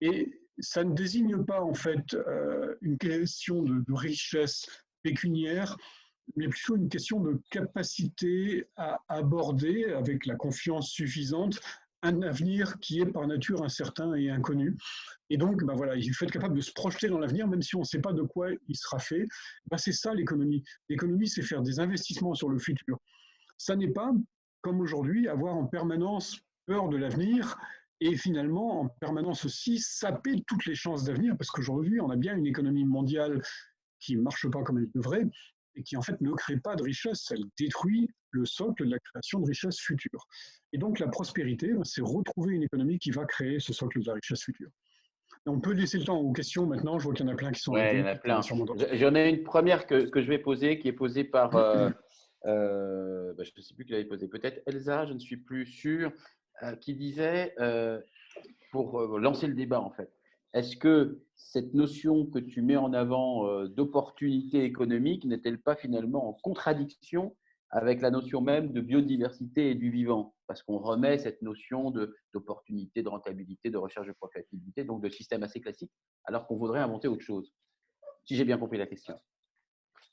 Et ça ne désigne pas en fait une question de richesse pécuniaire, mais plutôt une question de capacité à aborder avec la confiance suffisante un avenir qui est par nature incertain et inconnu. Et donc, ben voilà, il faut être capable de se projeter dans l'avenir, même si on ne sait pas de quoi il sera fait. Ben c'est ça l'économie. L'économie, c'est faire des investissements sur le futur. Ça n'est pas, comme aujourd'hui, avoir en permanence peur de l'avenir et finalement, en permanence aussi, saper toutes les chances d'avenir, parce qu'aujourd'hui, on a bien une économie mondiale qui ne marche pas comme elle devrait et qui en fait ne crée pas de richesse, elle détruit le socle de la création de richesse future. Et donc la prospérité, c'est retrouver une économie qui va créer ce socle de la richesse future. Et on peut laisser le temps aux questions maintenant, je vois qu'il y en a plein qui sont il y en a plein. J'en ai une première que je vais poser, qui est posée par, je ne sais plus qui l'avait posée, peut-être Elsa, je ne suis plus sûr, qui disait, pour lancer le débat en fait, est-ce que cette notion que tu mets en avant d'opportunité économique n'est-elle pas finalement en contradiction avec la notion même de biodiversité et du vivant? Parce qu'on remet cette notion d'opportunité, de rentabilité, de recherche de profitabilité, donc de système assez classique, alors qu'on voudrait inventer autre chose. Si j'ai bien compris la question.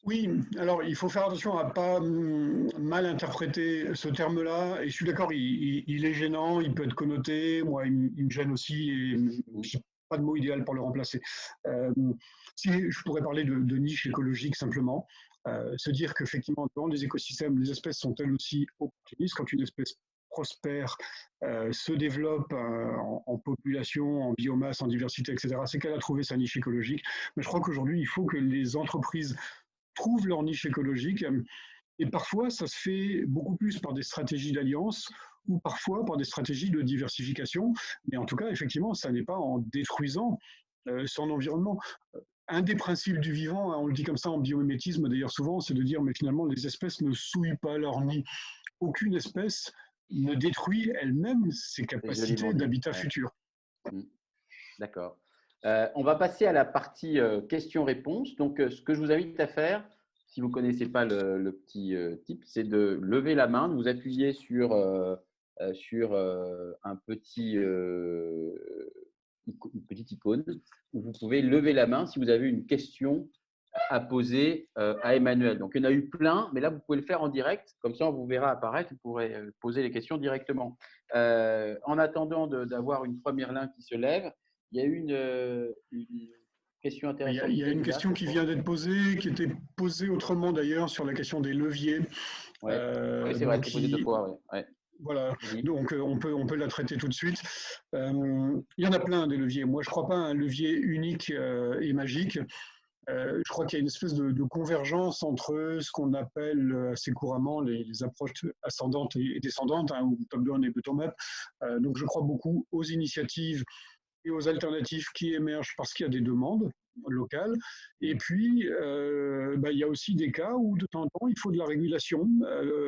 Oui, alors il faut faire attention à ne pas mal interpréter ce terme-là. Et je suis d'accord, il est gênant, il peut être connoté. Moi, il me gêne aussi et je n'ai pas de mot idéal pour le remplacer. Si je pourrais parler de niche écologique simplement, se dire qu'effectivement, dans les écosystèmes, les espèces sont elles aussi opportunistes. Quand une espèce prospère, se développe en population, en biomasse, en diversité, etc., c'est qu'elle a trouvé sa niche écologique. Mais je crois qu'aujourd'hui, il faut que les entreprises trouvent leur niche écologique. Et parfois, ça se fait beaucoup plus par des stratégies d'alliance ou parfois par des stratégies de diversification. Mais en tout cas, effectivement, ça n'est pas en détruisant son environnement. Un des principes du vivant, on le dit comme ça en biomimétisme d'ailleurs souvent, c'est de dire mais finalement les espèces ne souillent pas leur nid. Aucune espèce ne détruit elle-même ses capacités d'habitat futur. D'accord. On va passer à la partie questions-réponses. Donc, ce que je vous invite à faire, si vous ne connaissez pas le petit tip, c'est de lever la main, de vous appuyer sur un petit, une petite icône où vous pouvez lever la main si vous avez une question à poser à Emmanuel. Donc, il y en a eu plein, mais là, vous pouvez le faire en direct. Comme ça, on vous verra apparaître. Vous pourrez poser les questions directement. En attendant d'avoir une première main qui se lève, il y a une question intéressante. Il y a une question qui vient d'être posée, qui était posée autrement d'ailleurs sur la question des leviers. Oui, c'est vrai, c'est posé 2 fois. Ouais. Voilà, donc on peut la traiter tout de suite. Il y en a plein des leviers. Moi, je ne crois pas à un levier unique et magique. Je crois qu'il y a une espèce de convergence entre ce qu'on appelle assez couramment les approches ascendantes et descendantes, hein, ou top-down et bottom-up. Donc, je crois beaucoup aux initiatives et aux alternatives qui émergent parce qu'il y a des demandes locales. Et puis, il y a aussi des cas où de temps en temps, il faut de la régulation,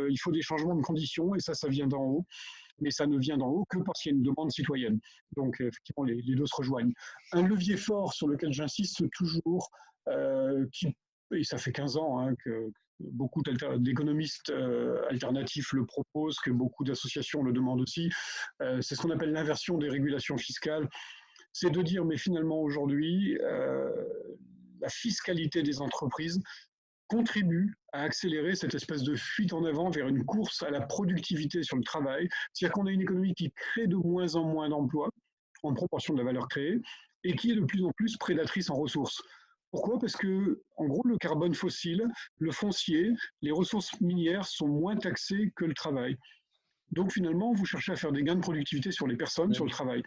il faut des changements de conditions, et ça vient d'en haut. Mais ça ne vient d'en haut que parce qu'il y a une demande citoyenne. Donc, effectivement, les deux se rejoignent. Un levier fort sur lequel j'insiste toujours, et ça fait 15 ans hein, que beaucoup d'économistes alternatifs le proposent, que beaucoup d'associations le demandent aussi, c'est ce qu'on appelle l'inversion des régulations fiscales. C'est de dire, mais finalement, aujourd'hui, la fiscalité des entreprises contribue à accélérer cette espèce de fuite en avant vers une course à la productivité sur le travail. C'est-à-dire qu'on a une économie qui crée de moins en moins d'emplois en proportion de la valeur créée et qui est de plus en plus prédatrice en ressources. Pourquoi? Parce que, en gros, le carbone fossile, le foncier, les ressources minières sont moins taxées que le travail. Donc, finalement, vous cherchez à faire des gains de productivité sur les personnes, sur le travail.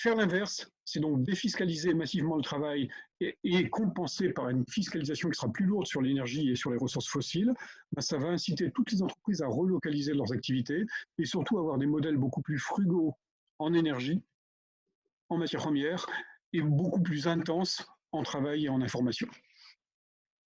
Faire l'inverse, c'est donc défiscaliser massivement le travail et compenser par une fiscalisation qui sera plus lourde sur l'énergie et sur les ressources fossiles. Ben, ça va inciter toutes les entreprises à relocaliser leurs activités et surtout avoir des modèles beaucoup plus frugaux en énergie, en matières premières et beaucoup plus intenses en travail et en information.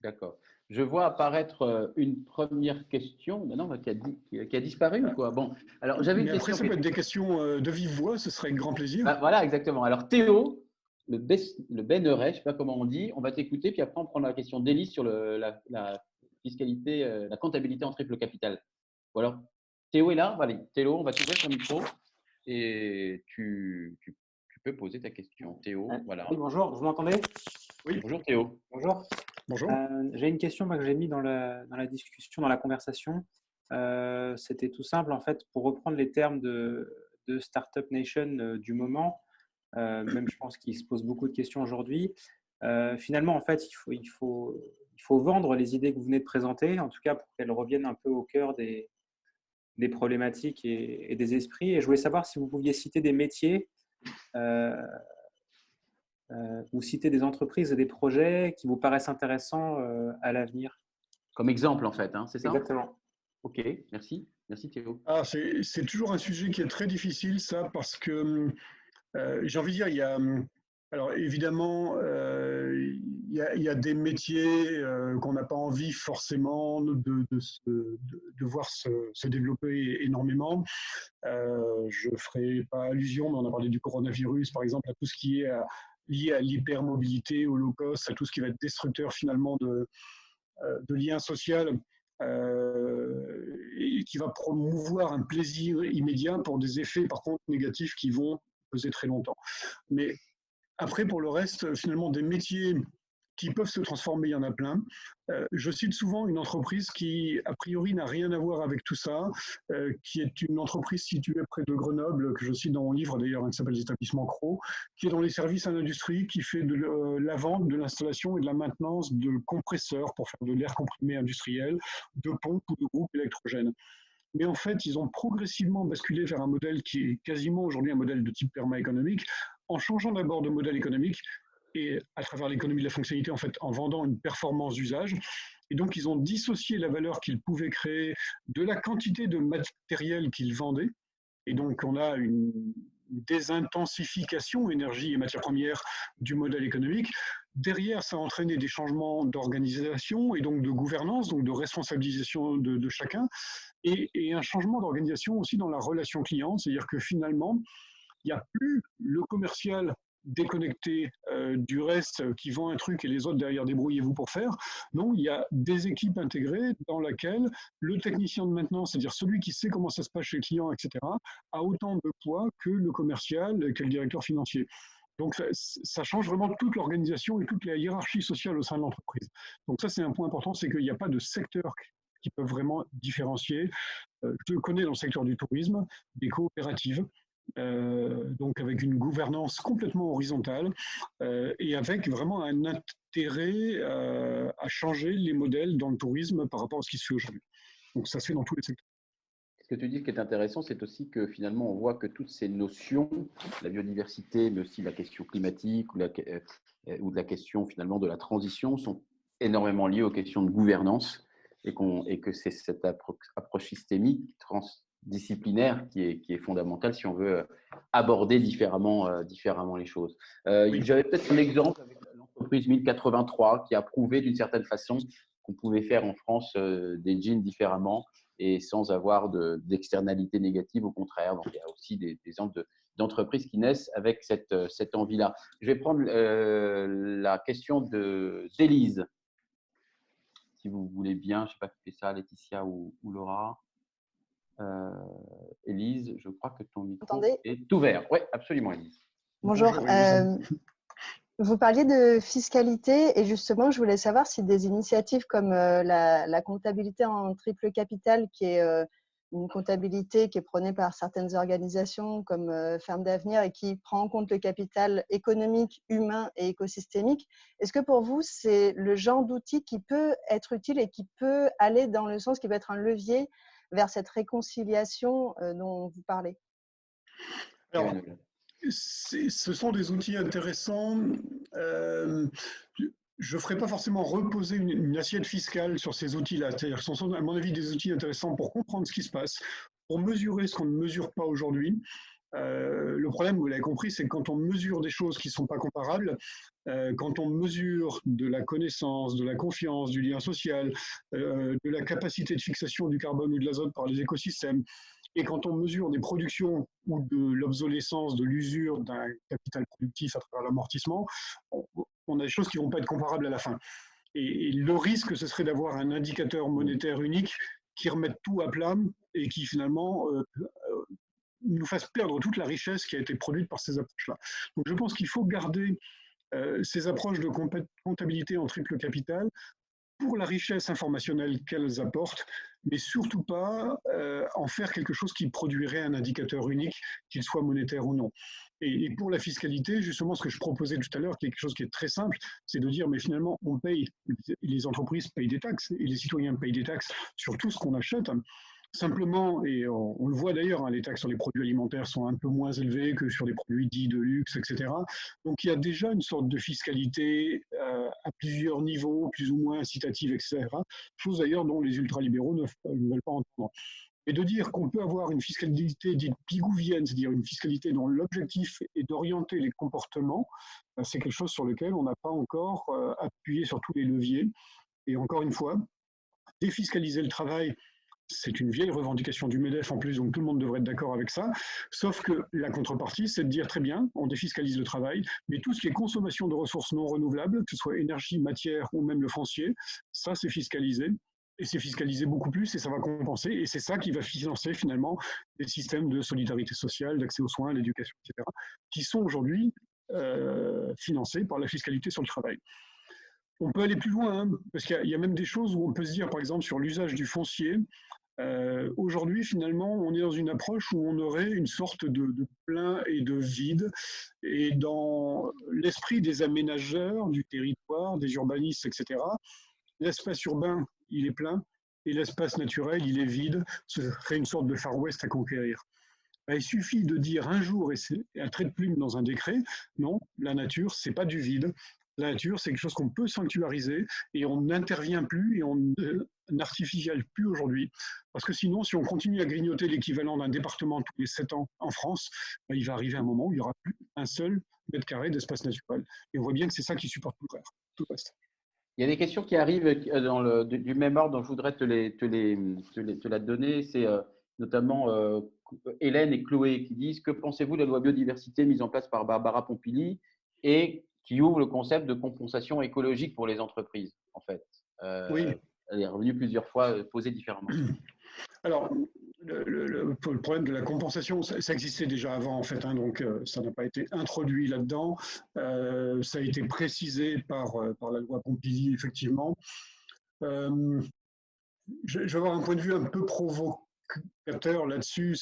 D'accord. Je vois apparaître une première question, maintenant qui a disparu ou quoi? Bon, alors j'avais une Mais après, question ça qui peut était. être des questions de vive voix, ce serait avec grand plaisir. Ah, voilà, exactement. Alors Théo, le Benneret, je ne sais pas comment on dit, on va t'écouter, puis après on prend la question d'Élise sur la fiscalité, la comptabilité en triple capital. Voilà. Théo est là, allez, Théo, on va t'ouvrir ton micro et tu peux poser ta question. Théo, voilà. Oui, bonjour, vous m'entendez? Oui, Bonjour Théo. Bonjour. bonjour. J'ai une question moi, que j'ai mis dans la discussion, dans la conversation. C'était tout simple, en fait, pour reprendre les termes de Startup Nation du moment, même je pense qu'il se pose beaucoup de questions aujourd'hui. Finalement, en fait, il faut vendre les idées que vous venez de présenter, en tout cas pour qu'elles reviennent un peu au cœur des problématiques et des esprits. Et je voulais savoir si vous pouviez citer des métiers ou citer des entreprises et des projets qui vous paraissent intéressants à l'avenir. Comme exemple, en fait, hein, c'est ça? Exactement. Ok, merci. Merci Théo. Ah, c'est toujours un sujet qui est très difficile, ça, parce que j'ai envie de dire, il y a, alors évidemment, il y a des métiers qu'on n'a pas envie forcément de voir se développer énormément. Je ne ferai pas allusion, mais on a parlé du coronavirus, par exemple, à tout ce qui est lié à l'hypermobilité, au low cost, à tout ce qui va être destructeur finalement de liens sociaux et qui va promouvoir un plaisir immédiat pour des effets par contre négatifs qui vont peser très longtemps. Mais après, pour le reste, finalement, des métiers qui peuvent se transformer, il y en a plein. Je cite souvent une entreprise qui, a priori, n'a rien à voir avec tout ça, qui est une entreprise située près de Grenoble, que je cite dans mon livre d'ailleurs, qui s'appelle l'Établissement Cros, qui est dans les services à l'industrie, qui fait de la vente, de l'installation et de la maintenance de compresseurs pour faire de l'air comprimé industriel, de pompes ou de groupes électrogènes. Mais en fait, ils ont progressivement basculé vers un modèle qui est quasiment aujourd'hui un modèle de type perma-économique, en changeant d'abord de modèle économique et à travers l'économie de la fonctionnalité, en fait, en vendant une performance d'usage. Et donc, ils ont dissocié la valeur qu'ils pouvaient créer de la quantité de matériel qu'ils vendaient. Et donc, on a une désintensification énergie et matières premières du modèle économique. Derrière, ça a entraîné des changements d'organisation et donc de gouvernance, donc de responsabilisation de chacun, et un changement d'organisation aussi dans la relation client, c'est-à-dire que finalement, il n'y a plus le commercial déconnecté du reste qui vend un truc et les autres derrière débrouillez-vous pour faire. Non, il y a des équipes intégrées dans lesquelles le technicien de maintenance, c'est-à-dire celui qui sait comment ça se passe chez le client, etc., a autant de poids que le commercial, que le directeur financier. Donc ça change vraiment toute l'organisation et toute la hiérarchie sociale au sein de l'entreprise. Donc ça, c'est un point important, c'est qu'il n'y a pas de secteur qui peuvent vraiment différencier. Je connais dans le secteur du tourisme des coopératives, donc avec une gouvernance complètement horizontale et avec vraiment un intérêt à changer les modèles dans le tourisme par rapport à ce qui se fait aujourd'hui. Donc ça se fait dans tous les secteurs. Ce que tu dis, ce qui est intéressant, c'est aussi que finalement, on voit que toutes ces notions, la biodiversité, mais aussi la question climatique ou de la question finalement de la transition, sont énormément liées aux questions de gouvernance et que c'est cette approche systémique, transdisciplinaire qui est fondamentale si on veut aborder différemment les choses. Oui. J'avais peut-être un exemple avec l'entreprise 1083 qui a prouvé d'une certaine façon qu'on pouvait faire en France des jeans différemment et sans avoir d'externalités négatives, au contraire. Donc, il y a aussi des exemples d'entreprises qui naissent avec cette envie-là. Je vais prendre la question d'Élise, si vous voulez bien. Je ne sais pas qui fait ça, Laetitia ou Laura. Élise, je crois que ton micro est ouvert. Oui, absolument, Élise. Bonjour. Vous parliez de fiscalité et justement, je voulais savoir si des initiatives comme la comptabilité en triple capital, qui est une comptabilité qui est prônée par certaines organisations comme Ferme d'Avenir et qui prend en compte le capital économique, humain et écosystémique. Est-ce que pour vous, c'est le genre d'outil qui peut être utile et qui peut aller dans le sens qui peut être un levier vers cette réconciliation dont vous parlez? Alors, ce sont des outils intéressants. Je ne ferai pas forcément reposer une assiette fiscale sur ces outils-là. C'est-à-dire, ce sont, à mon avis, des outils intéressants pour comprendre ce qui se passe, pour mesurer ce qu'on ne mesure pas aujourd'hui. Le problème, vous l'avez compris, c'est que quand on mesure des choses qui ne sont pas comparables, quand on mesure de la connaissance, de la confiance, du lien social, de la capacité de fixation du carbone ou de l'azote par les écosystèmes, et quand on mesure des productions ou de l'obsolescence, de l'usure d'un capital productif à travers l'amortissement, on a des choses qui ne vont pas être comparables à la fin. Et le risque, ce serait d'avoir un indicateur monétaire unique qui remette tout à plat et qui finalement nous fasse perdre toute la richesse qui a été produite par ces approches-là. Donc je pense qu'il faut garder ces approches de comptabilité en triple capital pour la richesse informationnelle qu'elles apportent, mais surtout pas en faire quelque chose qui produirait un indicateur unique, qu'il soit monétaire ou non. Et pour la fiscalité, justement, ce que je proposais tout à l'heure, quelque chose qui est très simple, c'est de dire, mais finalement, on paye, les entreprises payent des taxes, et les citoyens payent des taxes sur tout ce qu'on achète. Simplement, et on le voit d'ailleurs, hein, les taxes sur les produits alimentaires sont un peu moins élevées que sur les produits dits de luxe, etc. Donc il y a déjà une sorte de fiscalité à plusieurs niveaux, plus ou moins incitative, etc. Chose d'ailleurs dont les ultralibéraux ne veulent pas entendre. Et de dire qu'on peut avoir une fiscalité dite pigouvienne, c'est-à-dire une fiscalité dont l'objectif est d'orienter les comportements, c'est quelque chose sur lequel on n'a pas encore appuyé sur tous les leviers. Et encore une fois, défiscaliser le travail, c'est une vieille revendication du MEDEF en plus, donc tout le monde devrait être d'accord avec ça. Sauf que la contrepartie, c'est de dire très bien, on défiscalise le travail, mais tout ce qui est consommation de ressources non renouvelables, que ce soit énergie, matière ou même le foncier, ça c'est fiscalisé. Et c'est fiscalisé beaucoup plus et ça va compenser. Et c'est ça qui va financer finalement des systèmes de solidarité sociale, d'accès aux soins, à l'éducation, etc., qui sont aujourd'hui financés par la fiscalité sur le travail. On peut aller plus loin, hein, parce qu'il y a même des choses où on peut se dire, par exemple, sur l'usage du foncier, aujourd'hui, finalement, on est dans une approche où on aurait une sorte de plein et de vide. Et dans l'esprit des aménageurs du territoire, des urbanistes, etc., l'espace urbain, il est plein, et l'espace naturel, il est vide. Ce serait une sorte de Far West à conquérir. Il suffit de dire un jour, et c'est un trait de plume dans un décret, non, la nature, c'est pas du vide. La nature, c'est quelque chose qu'on peut sanctuariser et on n'intervient plus et on n'artificialise plus aujourd'hui. Parce que sinon, si on continue à grignoter l'équivalent d'un département tous les 7 ans en France, il va arriver un moment où il n'y aura plus un seul mètre carré d'espace naturel. Et on voit bien que c'est ça qui supporte tout le reste. Il y a des questions qui arrivent du même ordre, dont je voudrais te la donner. C'est notamment Hélène et Chloé qui disent: que pensez-vous de la loi biodiversité mise en place par Barbara Pompili et qui ouvre le concept de compensation écologique pour les entreprises, en fait. Oui. Elle est revenue plusieurs fois, posée différemment. Alors, le problème de la compensation, ça existait déjà avant, en fait, hein, donc ça n'a pas été introduit là-dedans. Ça a été précisé par la loi Pompili, effectivement. Je vais avoir un point de vue un peu provocateur là-dessus.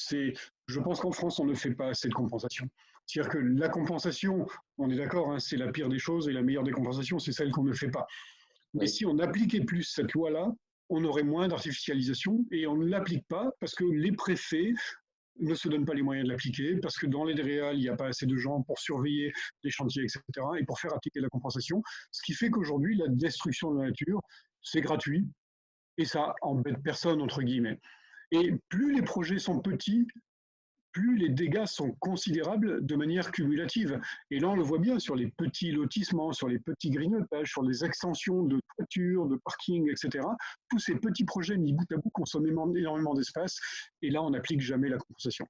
Je pense qu'en France, on ne fait pas assez de compensation. C'est-à-dire que la compensation, on est d'accord, hein, c'est la pire des choses et la meilleure des compensations, c'est celle qu'on ne fait pas. Mais si on appliquait plus cette loi-là, on aurait moins d'artificialisation et on ne l'applique pas parce que les préfets ne se donnent pas les moyens de l'appliquer, parce que dans les DREAL, il n'y a pas assez de gens pour surveiller les chantiers, etc., et pour faire appliquer la compensation. Ce qui fait qu'aujourd'hui, la destruction de la nature, c'est gratuit et ça embête personne, entre guillemets. Et plus les projets sont petits, plus les dégâts sont considérables de manière cumulative. Et là, on le voit bien sur les petits lotissements, sur les petits grignotages, sur les extensions de toitures, de parking, etc. Tous ces petits projets mis bout à bout consomment énormément d'espace. Et là, on n'applique jamais la compensation.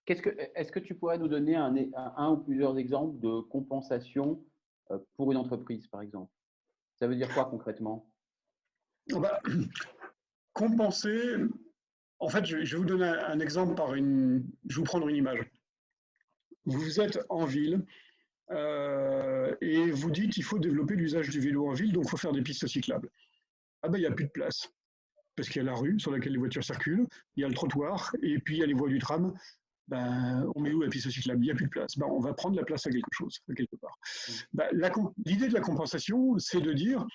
Est-ce que tu pourrais nous donner un ou plusieurs exemples de compensation pour une entreprise, par exemple? Ça veut dire quoi concrètement? Compenser… En fait, je vais vous donner un exemple je vais vous prendre une image. Vous êtes en ville et vous dites qu'il faut développer l'usage du vélo en ville, donc il faut faire des pistes cyclables. Ah ben, il n'y a plus de place. parce qu'il y a la rue sur laquelle les voitures circulent, il y a le trottoir, et puis il y a les voies du tram. Ben, on met où la piste cyclable? Il n'y a plus de place. Ben, on va prendre la place à quelque chose, à quelque part. Ben, l'idée de la compensation, c'est de dire,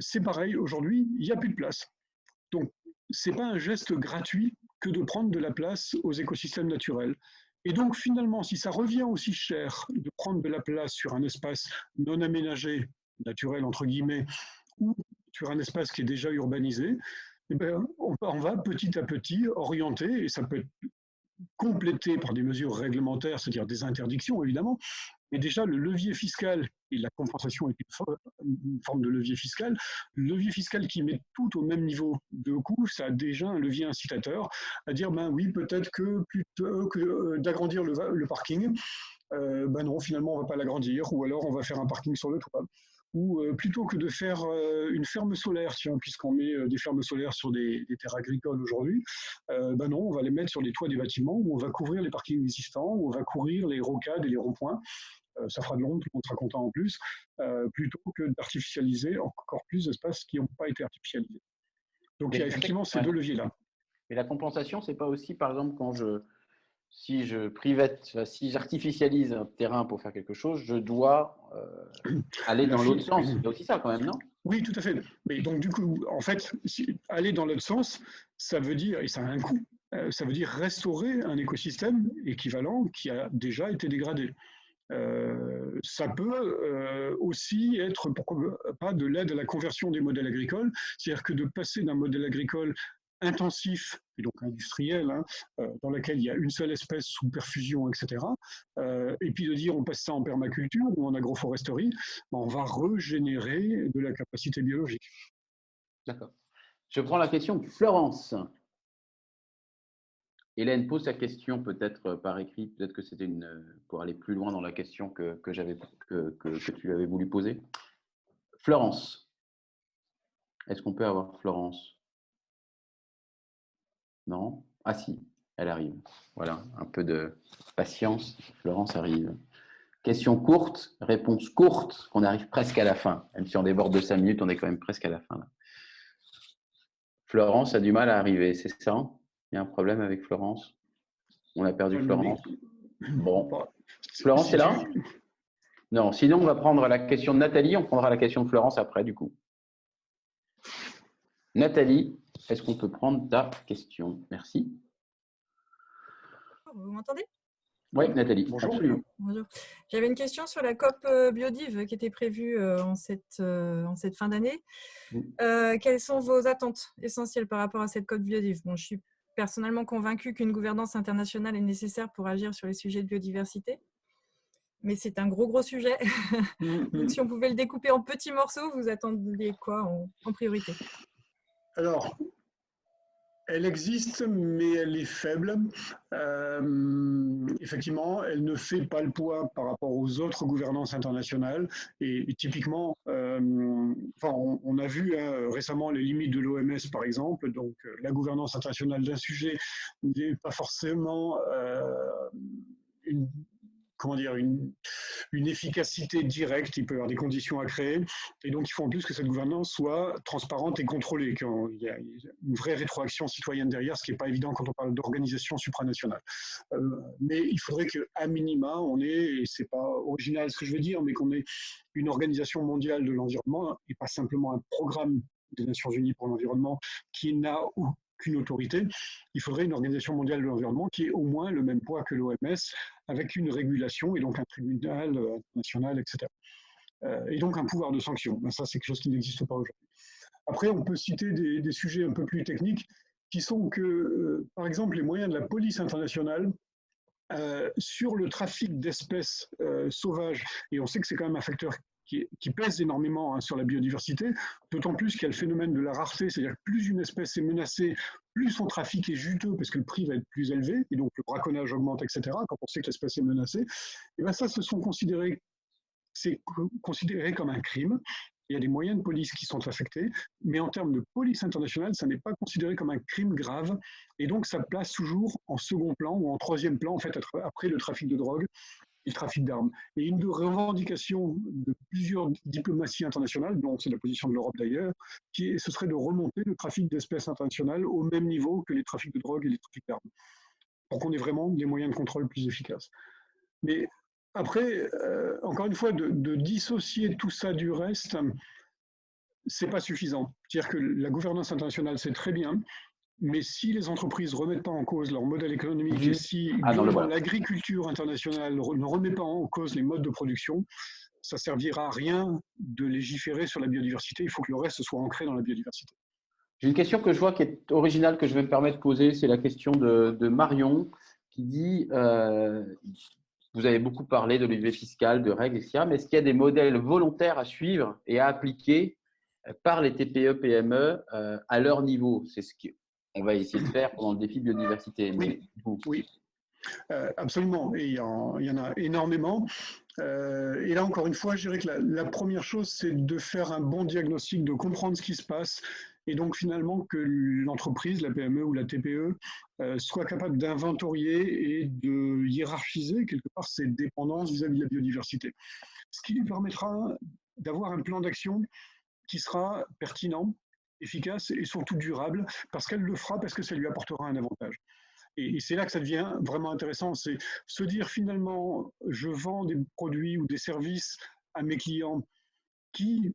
c'est pareil, aujourd'hui, il n'y a plus de place. Donc, ce n'est pas un geste gratuit que de prendre de la place aux écosystèmes naturels. Et donc, finalement, si ça revient aussi cher de prendre de la place sur un espace non aménagé, naturel entre guillemets, ou sur un espace qui est déjà urbanisé, eh ben, on va petit à petit orienter, et ça peut être complété par des mesures réglementaires, c'est-à-dire des interdictions évidemment, mais déjà le levier fiscal, et la compensation est une forme de levier fiscal, le levier fiscal qui met tout au même niveau de coût, ça a déjà un levier incitateur à dire, ben oui, peut-être que plutôt que d'agrandir le parking, ben non, finalement on ne va pas l'agrandir, ou alors on va faire un parking sur le toit. Ou plutôt que de faire une ferme solaire, tiens, puisqu'on met des fermes solaires sur des terres agricoles aujourd'hui, ben non, on va les mettre sur les toits des bâtiments, où on va couvrir les parkings existants, où on va couvrir les rocades et les ronds-points. Ça fera de l'ombre, tout le monde sera content en plus, plutôt que d'artificialiser encore plus d'espaces qui n'ont pas été artificialisés. Donc il y a effectivement ces deux leviers-là. Et la compensation, c'est pas aussi, par exemple, si j'artificialise un terrain pour faire quelque chose, je dois aller dans l'autre sens. Il y a aussi ça quand même, non? Oui, tout à fait. Mais donc du coup, en fait, aller dans l'autre sens, ça veut dire, et ça a un coût, ça veut dire restaurer un écosystème équivalent qui a déjà été dégradé. Ça peut aussi être, pourquoi pas, de l'aide à la conversion des modèles agricoles, c'est-à-dire que de passer d'un modèle agricole intensif, et donc industriel, hein, dans lequel il y a une seule espèce sous perfusion, etc., et puis de dire on passe ça en permaculture ou en agroforesterie, ben on va régénérer de la capacité biologique. D'accord. Je prends la question de Florence. Hélène pose sa question peut-être par écrit, peut-être que c'était pour aller plus loin dans la question que tu avais voulu poser. Florence, est-ce qu'on peut avoir Florence? Non? Ah si, elle arrive. Voilà, un peu de patience, Florence arrive. Question courte, réponse courte, on arrive presque à la fin. Même si on déborde de 5 minutes, on est quand même presque à la fin. Là. Florence a du mal à arriver, c'est ça? Il y a un problème avec Florence? On a perdu Florence. Bon. Florence est là? Non, sinon on va prendre la question de Nathalie, on prendra la question de Florence après du coup. Nathalie, est-ce qu'on peut prendre ta question? Merci. Vous m'entendez? Oui, Nathalie. Bonjour. Absolument. Bonjour. J'avais une question sur la COP Biodiv qui était prévue en cette fin d'année. Quelles sont vos attentes essentielles par rapport à cette COP Biodiv? Bon, je suis personnellement convaincue qu'une gouvernance internationale est nécessaire pour agir sur les sujets de biodiversité. Mais c'est un gros sujet. Donc, si on pouvait le découper en petits morceaux, vous attendiez quoi en priorité? Alors, elle existe, mais elle est faible. Effectivement, elle ne fait pas le poids par rapport aux autres gouvernances internationales. Et typiquement, on a vu récemment les limites de l'OMS, par exemple. Donc, la gouvernance internationale d'un sujet n'est pas forcément une efficacité directe, il peut y avoir des conditions à créer, et donc il faut en plus que cette gouvernance soit transparente et contrôlée, qu'il y a une vraie rétroaction citoyenne derrière, ce qui n'est pas évident quand on parle d'organisation supranationale. Mais il faudrait qu'à minima, on ait, et c'est pas original ce que je veux dire, mais qu'on ait une organisation mondiale de l'environnement, et pas simplement un programme des Nations Unies pour l'environnement qui n'a aucune autorité. Il faudrait une organisation mondiale de l'environnement qui ait au moins le même poids que l'OMS, avec une régulation et donc un tribunal international, etc. Et donc un pouvoir de sanction. Ben, ça, c'est quelque chose qui n'existe pas aujourd'hui. Après, on peut citer des sujets un peu plus techniques qui sont que, par exemple, les moyens de la police internationale sur le trafic d'espèces sauvages, et on sait que c'est quand même un facteur qui pèse énormément sur la biodiversité, d'autant plus qu'il y a le phénomène de la rareté, c'est-à-dire que plus une espèce est menacée, plus son trafic est juteux parce que le prix va être plus élevé, et donc le braconnage augmente, etc., quand on sait que l'espèce est menacée. Et bien ça, c'est considéré comme un crime. Il y a des moyens de police qui sont affectés, mais en termes de police internationale, ça n'est pas considéré comme un crime grave, et donc ça place toujours en second plan ou en troisième plan, en fait, après le trafic de drogue, le trafic d'armes. Et une des revendications de plusieurs diplomaties internationales, dont c'est la position de l'Europe d'ailleurs, ce serait de remonter le trafic d'espèces internationales au même niveau que les trafics de drogue et les trafics d'armes, pour qu'on ait vraiment des moyens de contrôle plus efficaces. Mais après, encore une fois, de dissocier tout ça du reste, c'est pas suffisant. C'est-à-dire que la gouvernance internationale, c'est très bien, mais si les entreprises ne remettent pas en cause leur modèle économique et si l'agriculture internationale ne remet pas en cause les modes de production, ça ne servira à rien de légiférer sur la biodiversité. Il faut que le reste soit ancré dans la biodiversité. J'ai une question que je vois qui est originale, que je vais me permettre de poser. C'est la question de Marion qui dit vous avez beaucoup parlé de levier fiscal, de règles, etc. Mais est-ce qu'il y a des modèles volontaires à suivre et à appliquer par les TPE-PME à leur niveau? C'est ce qu'on va essayer de faire pendant le défi biodiversité. Oui, oui. Absolument. Et il y en a énormément. Et là, encore une fois, je dirais que la première chose, c'est de faire un bon diagnostic, de comprendre ce qui se passe. Et donc, finalement, que l'entreprise, la PME ou la TPE, soit capable d'inventorier et de hiérarchiser quelque part ses dépendances vis-à-vis de la biodiversité. Ce qui lui permettra d'avoir un plan d'action qui sera pertinent, efficace et surtout durable, parce qu'elle le fera, parce que ça lui apportera un avantage. Et c'est là que ça devient vraiment intéressant, c'est se dire finalement, je vends des produits ou des services à mes clients qui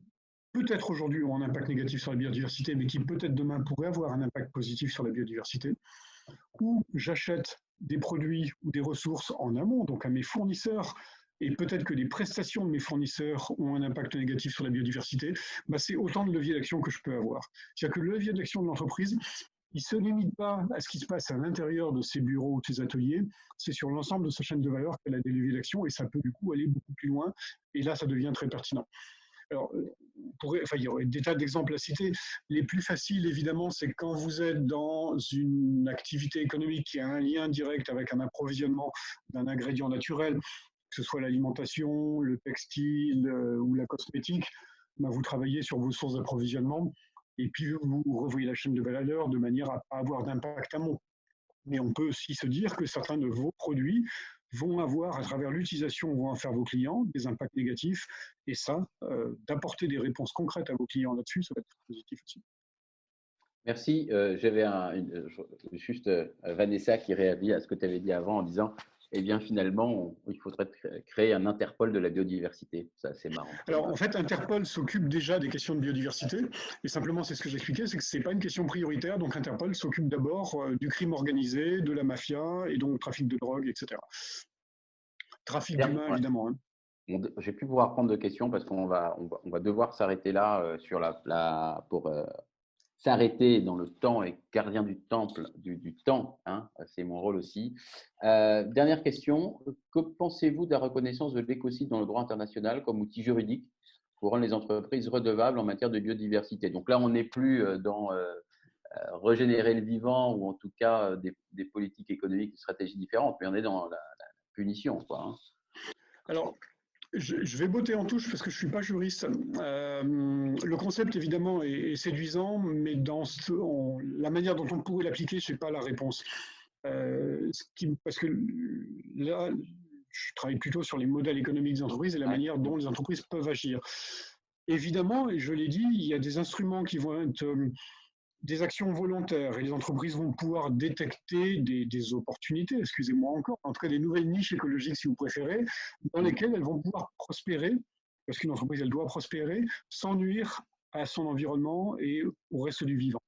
peut-être aujourd'hui ont un impact négatif sur la biodiversité, mais qui peut-être demain pourraient avoir un impact positif sur la biodiversité, ou j'achète des produits ou des ressources en amont, donc à mes fournisseurs, et peut-être que les prestations de mes fournisseurs ont un impact négatif sur la biodiversité, bah c'est autant de leviers d'action que je peux avoir. C'est-à-dire que le levier d'action de l'entreprise, il ne se limite pas à ce qui se passe à l'intérieur de ses bureaux ou de ses ateliers, c'est sur l'ensemble de sa chaîne de valeur qu'elle a des leviers d'action et ça peut du coup aller beaucoup plus loin et là ça devient très pertinent. Alors, il y aurait des tas d'exemples à citer. Les plus faciles, évidemment, c'est quand vous êtes dans une activité économique qui a un lien direct avec un approvisionnement d'un ingrédient naturel, que ce soit l'alimentation, le textile ou la cosmétique, ben vous travaillez sur vos sources d'approvisionnement et puis vous revoyez la chaîne de valeur de manière à ne pas avoir d'impact amont. Mais on peut aussi se dire que certains de vos produits vont avoir, à travers l'utilisation, vont en faire vos clients, des impacts négatifs. Et ça, d'apporter des réponses concrètes à vos clients là-dessus, ça va être très positif aussi. Merci. J'avais juste Vanessa qui réagit à ce que tu avais dit avant en disant eh bien, finalement, il faudrait créer un Interpol de la biodiversité. Ça, c'est marrant. Alors, en fait, Interpol s'occupe déjà des questions de biodiversité. Et simplement, c'est ce que j'expliquais, c'est que ce n'est pas une question prioritaire. Donc, Interpol s'occupe d'abord du crime organisé, de la mafia, et donc trafic de drogue, etc. Trafic d'humains, évidemment. Hein. Je ne vais plus pouvoir prendre de questions parce qu'on va devoir s'arrêter là pour s'arrêter dans le temps et gardien du temple du temps, hein, c'est mon rôle aussi. Dernière question, que pensez-vous de la reconnaissance de l'écocide dans le droit international comme outil juridique pour rendre les entreprises redevables en matière de biodiversité? Donc là, on n'est plus dans régénérer le vivant ou en tout cas des politiques économiques, des stratégies différentes, mais on est dans la punition, quoi, hein. Alors, je vais botter en touche parce que je ne suis pas juriste. Le concept, évidemment, est séduisant, mais dans la manière dont on pourrait l'appliquer, je n'ai pas la réponse. Parce que là, je travaille plutôt sur les modèles économiques des entreprises et la manière dont les entreprises peuvent agir. Évidemment, et je l'ai dit, il y a des instruments qui vont être des actions volontaires et les entreprises vont pouvoir détecter des opportunités, excusez-moi encore, en tout cas des nouvelles niches écologiques si vous préférez, dans lesquelles elles vont pouvoir prospérer, parce qu'une entreprise elle doit prospérer sans nuire à son environnement et au reste du vivant.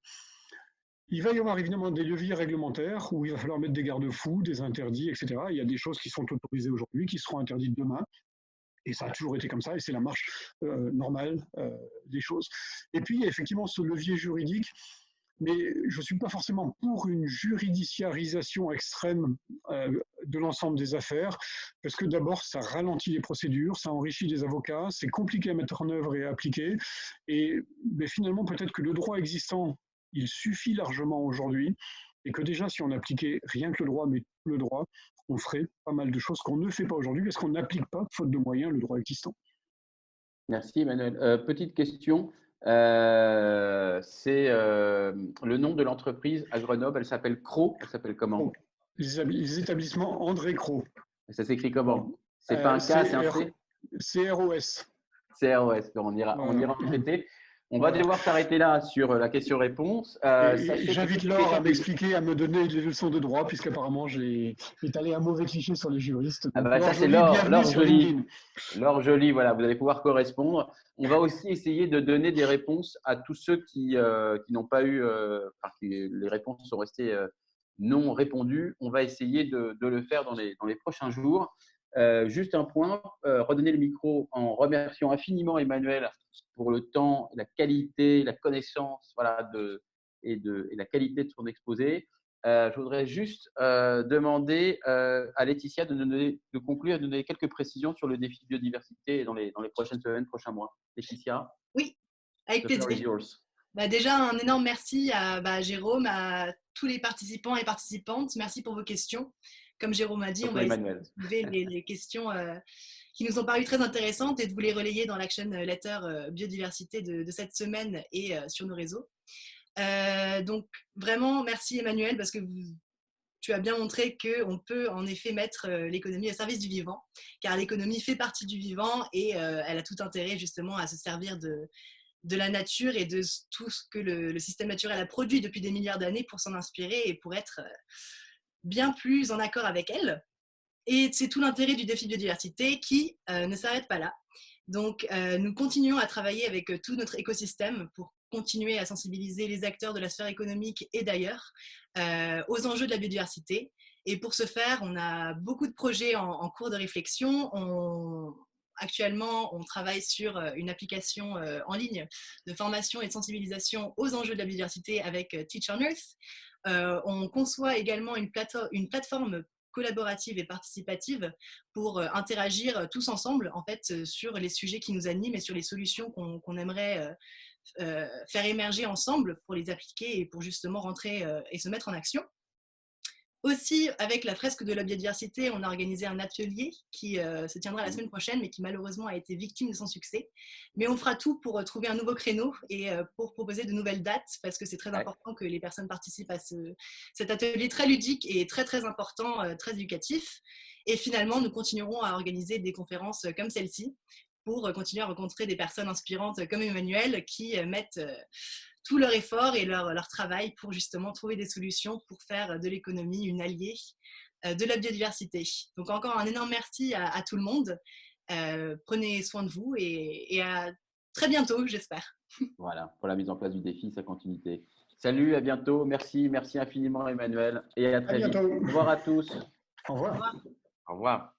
Il va y avoir évidemment des leviers réglementaires où il va falloir mettre des garde-fous, des interdits, etc. Il y a des choses qui sont autorisées aujourd'hui, qui seront interdites demain. Et ça a toujours été comme ça, et c'est la marche normale des choses. Et puis, il y a effectivement ce levier juridique, mais je ne suis pas forcément pour une juridiciarisation extrême de l'ensemble des affaires, parce que d'abord, ça ralentit les procédures, ça enrichit les avocats, c'est compliqué à mettre en œuvre et à appliquer, mais finalement, peut-être que le droit existant, il suffit largement aujourd'hui, et que déjà, si on appliquait rien que le droit, mais tout le droit, on ferait pas mal de choses qu'on ne fait pas aujourd'hui, parce qu'on n'applique pas, faute de moyens, le droit existant. Merci Emmanuel. Petite question, c'est le nom de l'entreprise à Grenoble, elle s'appelle Cros, elle s'appelle comment? Les établissements André Cros. Ça s'écrit comment? C'est pas un K, c'est un C. CROS. CROS, on ira en traiter. On va devoir s'arrêter là sur la question-réponse. J'invite Laure à m'expliquer, à me donner des leçons de droit, puisqu'apparemment j'ai étalé un mauvais cliché sur les juristes. Ah bah, ça, c'est Laure Joly. Laure Joly, voilà, vous allez pouvoir correspondre. On va aussi essayer de donner des réponses à tous ceux qui n'ont pas eu, les réponses sont restées non répondues. On va essayer de le faire dans les prochains jours. Juste un point, redonner le micro en remerciant infiniment Emmanuel pour le temps, la qualité, la connaissance, voilà, et la qualité de son exposé. Je voudrais juste demander à Laetitia de conclure et de donner quelques précisions sur le défi biodiversité dans les prochaines semaines, prochains mois. Laetitia? Oui, avec plaisir. Déjà, un énorme merci à Jérôme, à tous les participants et participantes. Merci pour vos questions. Comme Jérôme a dit, on va essayer de trouver les questions qui nous ont paru très intéressantes et de vous les relayer dans l'action letter biodiversité de cette semaine et sur nos réseaux. Donc, vraiment, merci Emmanuel, parce que tu as bien montré qu'on peut en effet mettre l'économie au service du vivant, car l'économie fait partie du vivant et elle a tout intérêt justement à se servir de la nature et de tout ce que le système naturel a produit depuis des milliards d'années pour s'en inspirer et pour être bien plus en accord avec elle. Et c'est tout l'intérêt du défi biodiversité qui ne s'arrête pas là. Donc, nous continuons à travailler avec tout notre écosystème pour continuer à sensibiliser les acteurs de la sphère économique et d'ailleurs aux enjeux de la biodiversité. Et pour ce faire, on a beaucoup de projets en cours de réflexion. Actuellement, on travaille sur une application en ligne de formation et de sensibilisation aux enjeux de la biodiversité avec Teach on Earth. On conçoit également une plateforme collaborative et participative pour interagir tous ensemble en fait sur les sujets qui nous animent et sur les solutions qu'on aimerait faire émerger ensemble pour les appliquer et pour justement rentrer et se mettre en action. Aussi, avec la fresque de la biodiversité, on a organisé un atelier qui se tiendra la semaine prochaine, mais qui malheureusement a été victime de son succès. Mais on fera tout pour trouver un nouveau créneau et pour proposer de nouvelles dates, parce que c'est très important que les personnes participent à cet atelier très ludique et très, très important, très éducatif. Et finalement, nous continuerons à organiser des conférences comme celle-ci pour continuer à rencontrer des personnes inspirantes comme Emmanuel qui mettent tout leur effort et leur travail pour justement trouver des solutions pour faire de l'économie une alliée de la biodiversité. Donc encore un énorme merci à tout le monde. Prenez soin de vous et à très bientôt, j'espère. Voilà, pour la mise en place du défi, sa continuité. Salut, à bientôt. Merci infiniment Emmanuel et à très vite. Au revoir à tous. Au revoir. Au revoir.